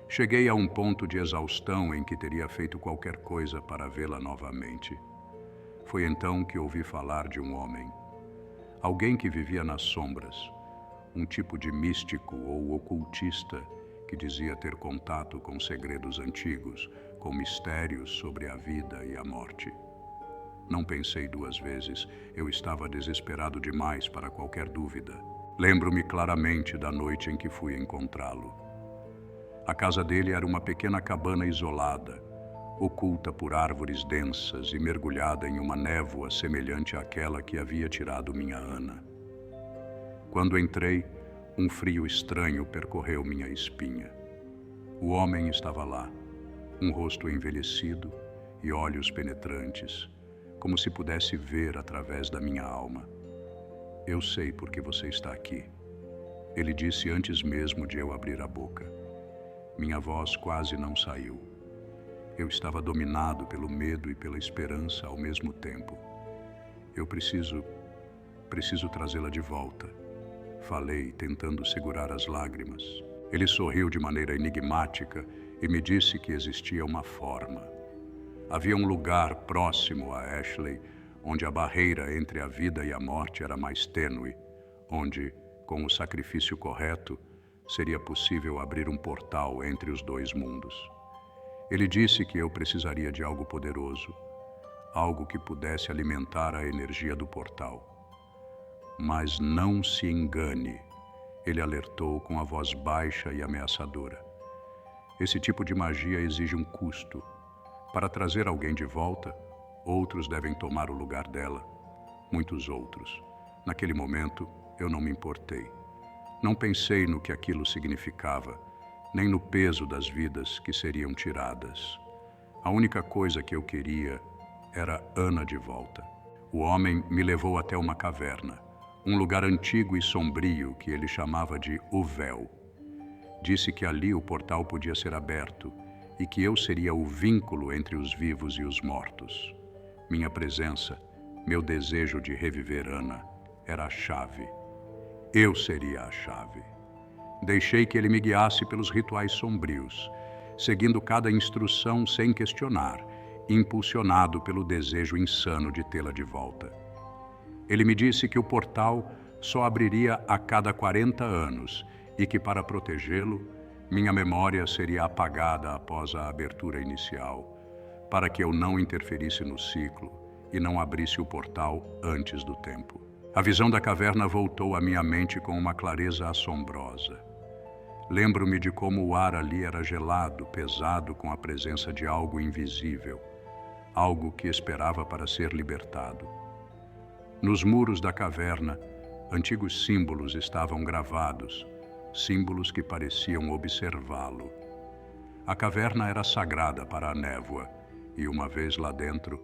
A: Cheguei a um ponto de exaustão em que teria feito qualquer coisa para vê-la novamente. Foi então que ouvi falar de um homem. Alguém que vivia nas sombras, um tipo de místico ou ocultista que dizia ter contato com segredos antigos, com mistérios sobre a vida e a morte. Não pensei duas vezes, eu estava desesperado demais para qualquer dúvida. Lembro-me claramente da noite em que fui encontrá-lo. A casa dele era uma pequena cabana isolada, oculta por árvores densas e mergulhada em uma névoa semelhante àquela que havia tirado minha Ana. Quando entrei, um frio estranho percorreu minha espinha. O homem estava lá, um rosto envelhecido e olhos penetrantes, como se pudesse ver através da minha alma. Eu sei por que você está aqui. Ele disse antes mesmo de eu abrir a boca. Minha voz quase não saiu. Eu estava dominado pelo medo e pela esperança ao mesmo tempo. Eu preciso trazê-la de volta. Falei, tentando segurar as lágrimas. Ele sorriu de maneira enigmática e me disse que existia uma forma. Havia um lugar próximo a Ashley, onde a barreira entre a vida e a morte era mais tênue, onde, com o sacrifício correto, seria possível abrir um portal entre os dois mundos. Ele disse que eu precisaria de algo poderoso, algo que pudesse alimentar a energia do portal. Mas não se engane, ele alertou com a voz baixa e ameaçadora. Esse tipo de magia exige um custo. Para trazer alguém de volta, outros devem tomar o lugar dela, muitos outros. Naquele momento, eu não me importei. Não pensei no que aquilo significava, nem no peso das vidas que seriam tiradas. A única coisa que eu queria era Ana de volta. O homem me levou até uma caverna, um lugar antigo e sombrio que ele chamava de O Véu. Disse que ali o portal podia ser aberto e que eu seria o vínculo entre os vivos e os mortos. Minha presença, meu desejo de reviver Ana, era a chave. Eu seria a chave. Deixei que ele me guiasse pelos rituais sombrios, seguindo cada instrução sem questionar, impulsionado pelo desejo insano de tê-la de volta. Ele me disse que o portal só abriria a cada 40 anos e que, para protegê-lo, minha memória seria apagada após a abertura inicial, para que eu não interferisse no ciclo e não abrisse o portal antes do tempo. A visão da caverna voltou à minha mente com uma clareza assombrosa. Lembro-me de como o ar ali era gelado, pesado com a presença de algo invisível, algo que esperava para ser libertado. Nos muros da caverna, antigos símbolos estavam gravados, símbolos que pareciam observá-lo. A caverna era sagrada para a névoa, e uma vez lá dentro,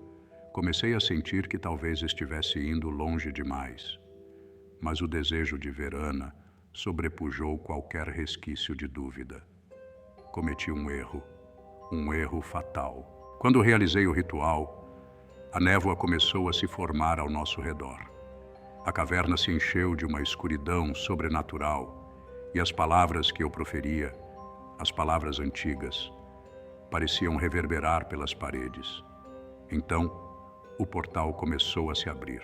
A: comecei a sentir que talvez estivesse indo longe demais. Mas o desejo de ver Ana sobrepujou qualquer resquício de dúvida. Cometi um erro fatal. Quando realizei o ritual, a névoa começou a se formar ao nosso redor. A caverna se encheu de uma escuridão sobrenatural, e as palavras que eu proferia, as palavras antigas, pareciam reverberar pelas paredes. Então, o portal começou a se abrir.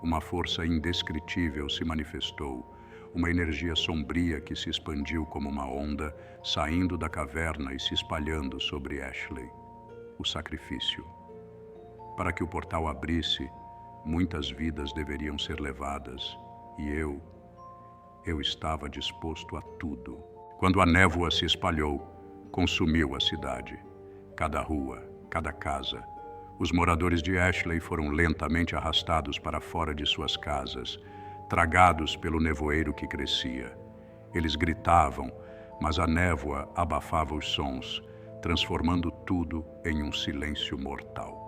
A: Uma força indescritível se manifestou, uma energia sombria que se expandiu como uma onda, saindo da caverna e se espalhando sobre Ashley. O sacrifício. Para que o portal abrisse, muitas vidas deveriam ser levadas, e eu estava disposto a tudo. Quando a névoa se espalhou, consumiu a cidade. Cada rua, cada casa, Os moradores de Ashley foram lentamente arrastados para fora de suas casas, tragados pelo nevoeiro que crescia. Eles gritavam, mas a névoa abafava os sons, transformando tudo em um silêncio mortal.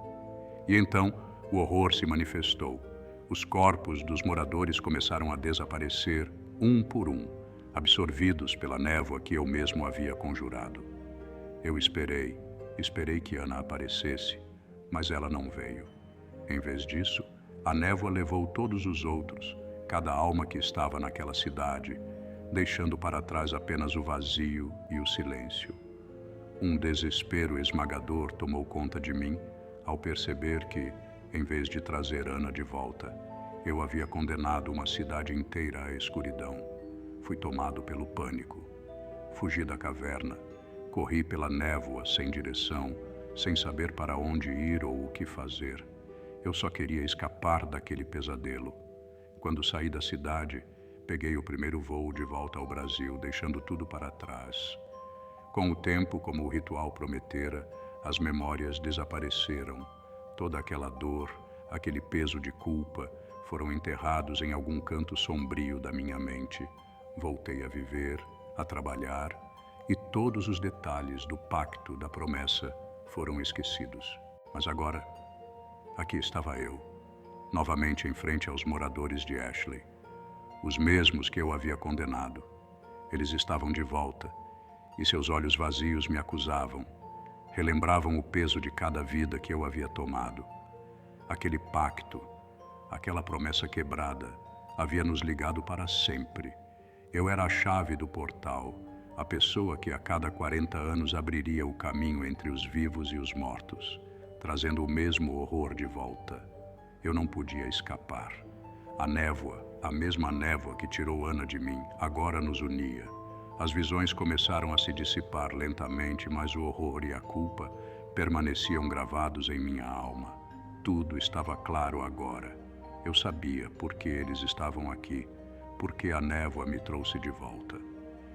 A: E então o horror se manifestou. Os corpos dos moradores começaram a desaparecer, um por um, absorvidos pela névoa que eu mesmo havia conjurado. Eu esperei que Ana aparecesse, mas ela não veio. Em vez disso, a névoa levou todos os outros, cada alma que estava naquela cidade, deixando para trás apenas o vazio e o silêncio. Um desespero esmagador tomou conta de mim ao perceber que, em vez de trazer Ana de volta, eu havia condenado uma cidade inteira à escuridão. Fui tomado pelo pânico. Fugi da caverna, corri pela névoa sem direção, sem saber para onde ir ou o que fazer. Eu só queria escapar daquele pesadelo. Quando saí da cidade, peguei o primeiro voo de volta ao Brasil, deixando tudo para trás. Com o tempo, como o ritual prometera, as memórias desapareceram. Toda aquela dor, aquele peso de culpa, foram enterrados em algum canto sombrio da minha mente. Voltei a viver, a trabalhar, e todos os detalhes do pacto, da promessa, foram esquecidos. Mas agora, aqui estava eu, novamente em frente aos moradores de Ashley. Os mesmos que eu havia condenado. Eles estavam de volta, e seus olhos vazios me acusavam. Relembravam o peso de cada vida que eu havia tomado. Aquele pacto, aquela promessa quebrada, havia nos ligado para sempre. Eu era a chave do portal, a pessoa que a cada 40 anos abriria o caminho entre os vivos e os mortos, trazendo o mesmo horror de volta. Eu não podia escapar. A névoa, a mesma névoa que tirou Ana de mim, agora nos unia. As visões começaram a se dissipar lentamente, mas o horror e a culpa permaneciam gravados em minha alma. Tudo estava claro agora. Eu sabia por que eles estavam aqui, por que a névoa me trouxe de volta.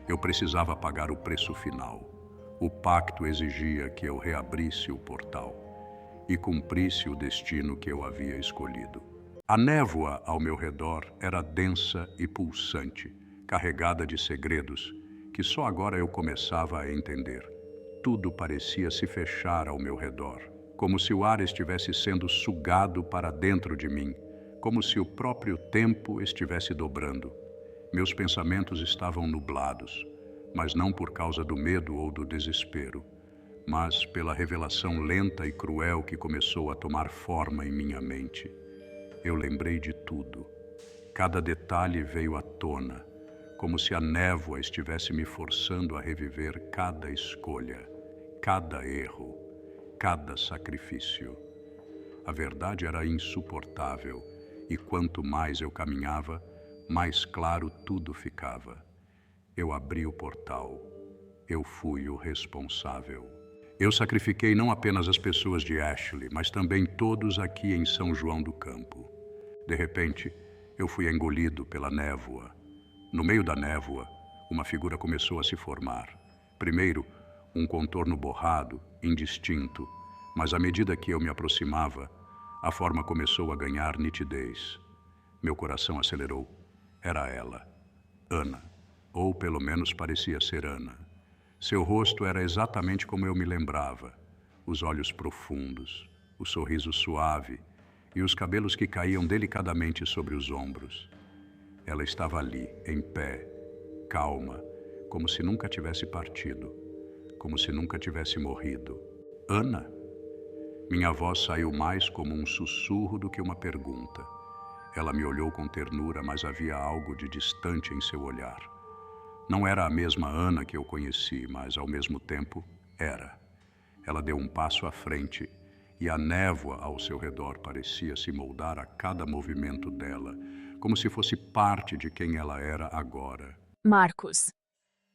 A: Eu precisava pagar o preço final. O pacto exigia que eu reabrisse o portal e cumprisse o destino que eu havia escolhido. A névoa ao meu redor era densa e pulsante, carregada de segredos que só agora eu começava a entender. Tudo parecia se fechar ao meu redor, como se o ar estivesse sendo sugado para dentro de mim, como se o próprio tempo estivesse dobrando. Meus pensamentos estavam nublados, mas não por causa do medo ou do desespero, mas pela revelação lenta e cruel que começou a tomar forma em minha mente. Eu lembrei de tudo. Cada detalhe veio à tona, como se a névoa estivesse me forçando a reviver cada escolha, cada erro, cada sacrifício. A verdade era insuportável, e quanto mais eu caminhava, mais claro tudo ficava. Eu abri o portal. Eu fui o responsável. Eu sacrifiquei não apenas as pessoas de Ashley, mas também todos aqui em São João do Campo. De repente, eu fui engolido pela névoa. No meio da névoa, uma figura começou a se formar. Primeiro, um contorno borrado, indistinto, mas à medida que eu me aproximava, a forma começou a ganhar nitidez. Meu coração acelerou. Era ela, Ana, ou pelo menos parecia ser Ana. Seu rosto era exatamente como eu me lembrava, os olhos profundos, o sorriso suave e os cabelos que caíam delicadamente sobre os ombros. Ela estava ali, em pé, calma, como se nunca tivesse partido, como se nunca tivesse morrido. Ana? Minha voz saiu mais como um sussurro do que uma pergunta. Ela me olhou com ternura, mas havia algo de distante em seu olhar. Não era a mesma Ana que eu conheci, mas, ao mesmo tempo, era. Ela deu um passo à frente e a névoa ao seu redor parecia se moldar a cada movimento dela, como se fosse parte de quem ela era agora.
E: Marcos,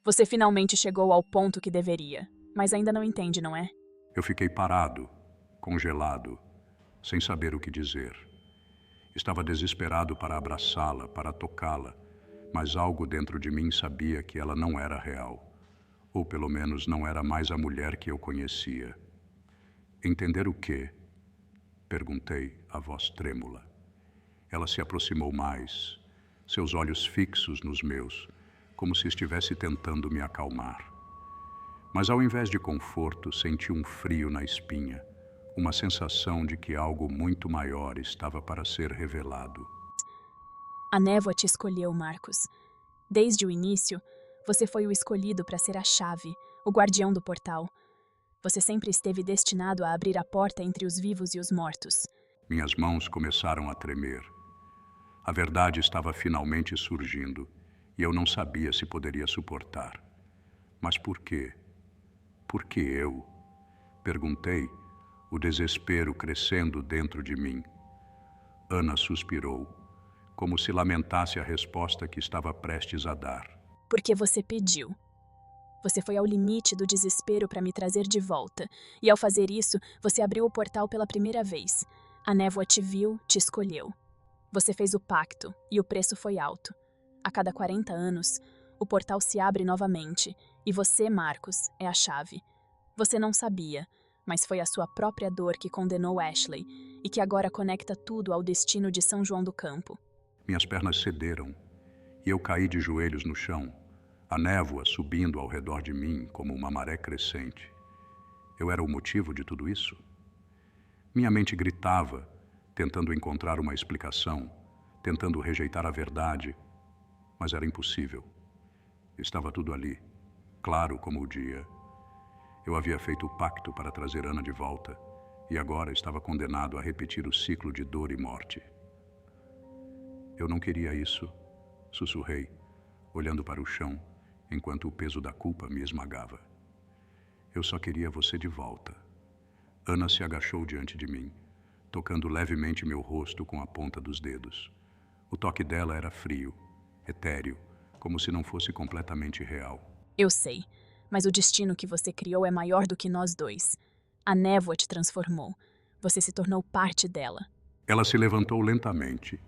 E: você finalmente chegou ao ponto que deveria, mas ainda não entende, não é?
A: Eu fiquei parado, congelado, sem saber o que dizer. Estava desesperado para abraçá-la, para tocá-la, mas algo dentro de mim sabia que ela não era real, ou pelo menos não era mais a mulher que eu conhecia. Entender o quê? Perguntei, a voz trêmula. Ela se aproximou mais, seus olhos fixos nos meus, como se estivesse tentando me acalmar. Mas ao invés de conforto, senti um frio na espinha, uma sensação de que algo muito maior estava para ser revelado.
E: A névoa te escolheu, Marcos. Desde o início, você foi o escolhido para ser a chave, o guardião do portal. Você sempre esteve destinado a abrir a porta entre os vivos e os mortos.
A: Minhas mãos começaram a tremer. A verdade estava finalmente surgindo, e eu não sabia se poderia suportar. Mas por quê? Por que eu? Perguntei, o desespero crescendo dentro de mim. Ana suspirou, como se lamentasse a resposta que estava prestes a dar.
E: Porque você pediu. Você foi ao limite do desespero para me trazer de volta, e ao fazer isso, você abriu o portal pela primeira vez. A névoa te viu, te escolheu. Você fez o pacto, e o preço foi alto. A cada 40 anos, o portal se abre novamente, e você, Marcos, é a chave. Você não sabia, mas foi a sua própria dor que condenou Ashley, e que agora conecta tudo ao destino de São João do Campo.
A: Minhas pernas cederam, e eu caí de joelhos no chão, a névoa subindo ao redor de mim como uma maré crescente. Eu era o motivo de tudo isso? Minha mente gritava, tentando encontrar uma explicação, tentando rejeitar a verdade, mas era impossível. Estava tudo ali, claro como o dia. Eu havia feito o pacto para trazer Ana de volta, e agora estava condenado a repetir o ciclo de dor e morte. Eu não queria isso, sussurrei, olhando para o chão, enquanto o peso da culpa me esmagava. Eu só queria você de volta. Ana se agachou diante de mim, tocando levemente meu rosto com a ponta dos dedos. O toque dela era frio, etéreo, como se não fosse completamente real.
E: Eu sei, mas o destino que você criou é maior do que nós dois. A névoa te transformou. Você se tornou parte dela.
A: Ela se levantou lentamente,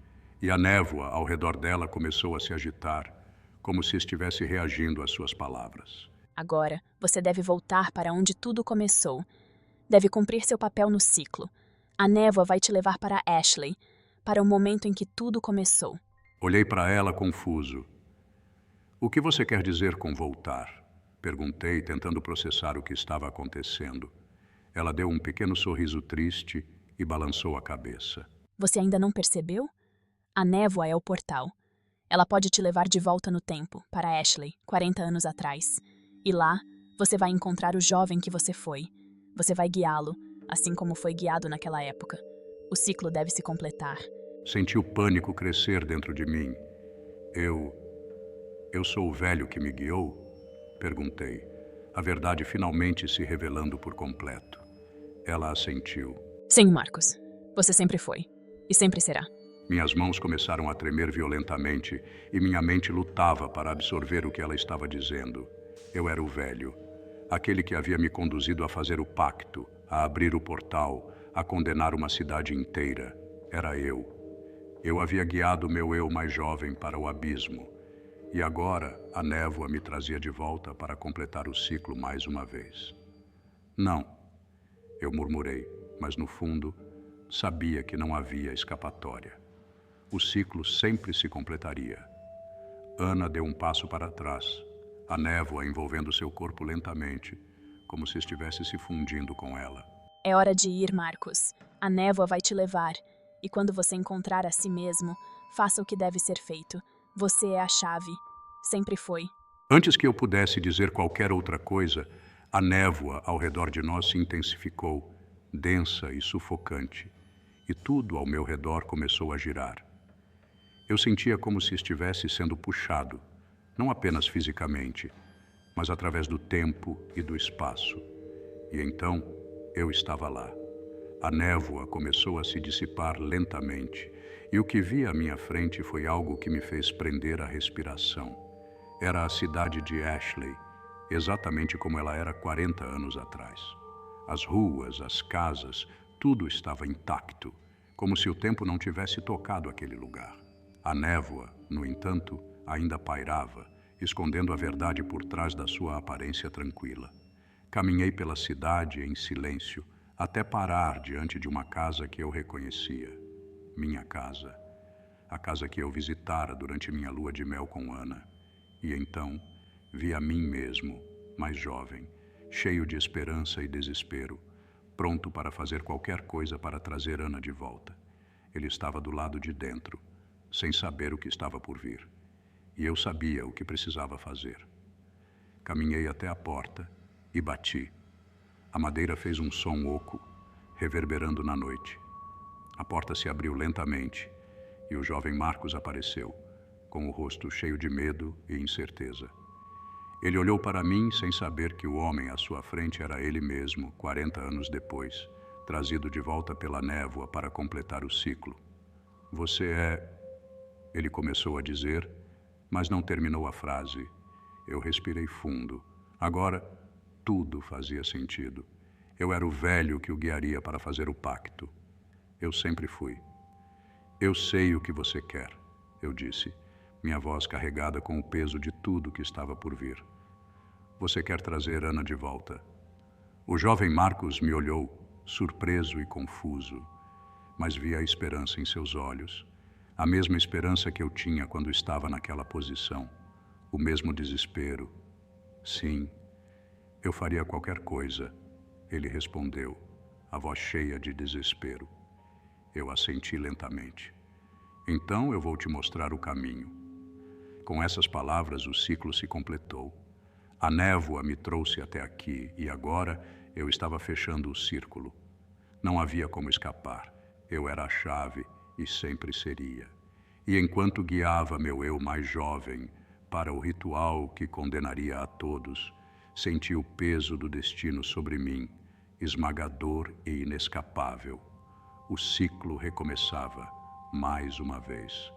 A: e a névoa ao redor dela começou a se agitar, como se estivesse reagindo às suas palavras.
E: Agora, você deve voltar para onde tudo começou. Deve cumprir seu papel no ciclo. A névoa vai te levar para Ashley, para o momento em que tudo começou.
A: Olhei para ela confuso. O que você quer dizer com voltar? Perguntei, tentando processar o que estava acontecendo. Ela deu um pequeno sorriso triste e balançou a cabeça.
E: Você ainda não percebeu? A névoa é o portal. Ela pode te levar de volta no tempo, para Ashley, 40 anos atrás. E lá, você vai encontrar o jovem que você foi. Você vai guiá-lo, assim como foi guiado naquela época. O ciclo deve se completar.
A: Senti o pânico crescer dentro de mim. Eu sou o velho que me guiou? Perguntei, a verdade finalmente se revelando por completo. Ela assentiu.
E: Sim, Marcos. Você sempre foi. E sempre será.
A: Minhas mãos começaram a tremer violentamente e minha mente lutava para absorver o que ela estava dizendo. Eu era o velho, aquele que havia me conduzido a fazer o pacto, a abrir o portal, a condenar uma cidade inteira. Era eu. Eu havia guiado meu eu mais jovem para o abismo. E agora a névoa me trazia de volta para completar o ciclo mais uma vez. Não, eu murmurei, mas no fundo sabia que não havia escapatória. O ciclo sempre se completaria. Ana deu um passo para trás, a névoa envolvendo seu corpo lentamente, como se estivesse se fundindo com ela.
E: É hora de ir, Marcos. A névoa vai te levar. E quando você encontrar a si mesmo, faça o que deve ser feito. Você é a chave. Sempre foi.
A: Antes que eu pudesse dizer qualquer outra coisa, a névoa ao redor de nós se intensificou, densa e sufocante, e tudo ao meu redor começou a girar. Eu sentia como se estivesse sendo puxado, não apenas fisicamente, mas através do tempo e do espaço. E então, eu estava lá. A névoa começou a se dissipar lentamente, e o que vi à minha frente foi algo que me fez prender a respiração. Era a cidade de Ashley, exatamente como ela era 40 anos atrás. As ruas, as casas, tudo estava intacto, como se o tempo não tivesse tocado aquele lugar. A névoa, no entanto, ainda pairava, escondendo a verdade por trás da sua aparência tranquila. Caminhei pela cidade em silêncio, até parar diante de uma casa que eu reconhecia. Minha casa. A casa que eu visitara durante minha lua de mel com Ana. E então vi a mim mesmo, mais jovem, cheio de esperança e desespero, pronto para fazer qualquer coisa para trazer Ana de volta. Ele estava do lado de dentro, sem saber o que estava por vir. E eu sabia o que precisava fazer. Caminhei até a porta e bati. A madeira fez um som oco, reverberando na noite. A porta se abriu lentamente e o jovem Marcos apareceu, com o rosto cheio de medo e incerteza. Ele olhou para mim sem saber que o homem à sua frente era ele mesmo, 40 anos depois, trazido de volta pela névoa para completar o ciclo. Você é... Ele começou a dizer, mas não terminou a frase. Eu respirei fundo. Agora, tudo fazia sentido. Eu era o velho que o guiaria para fazer o pacto. Eu sempre fui. Eu sei o que você quer, eu disse, minha voz carregada com o peso de tudo que estava por vir. Você quer trazer Ana de volta. O jovem Marcos me olhou, surpreso e confuso, mas vi a esperança em seus olhos, a mesma esperança que eu tinha quando estava naquela posição, o mesmo desespero. Sim, eu faria qualquer coisa, ele respondeu, a voz cheia de desespero. Eu assenti lentamente. Então eu vou te mostrar o caminho. Com essas palavras, o ciclo se completou. A névoa me trouxe até aqui e agora eu estava fechando o círculo. Não havia como escapar. Eu era a chave e sempre seria. E enquanto guiava meu eu mais jovem para o ritual que condenaria a todos, senti o peso do destino sobre mim, esmagador e inescapável. O ciclo recomeçava mais uma vez.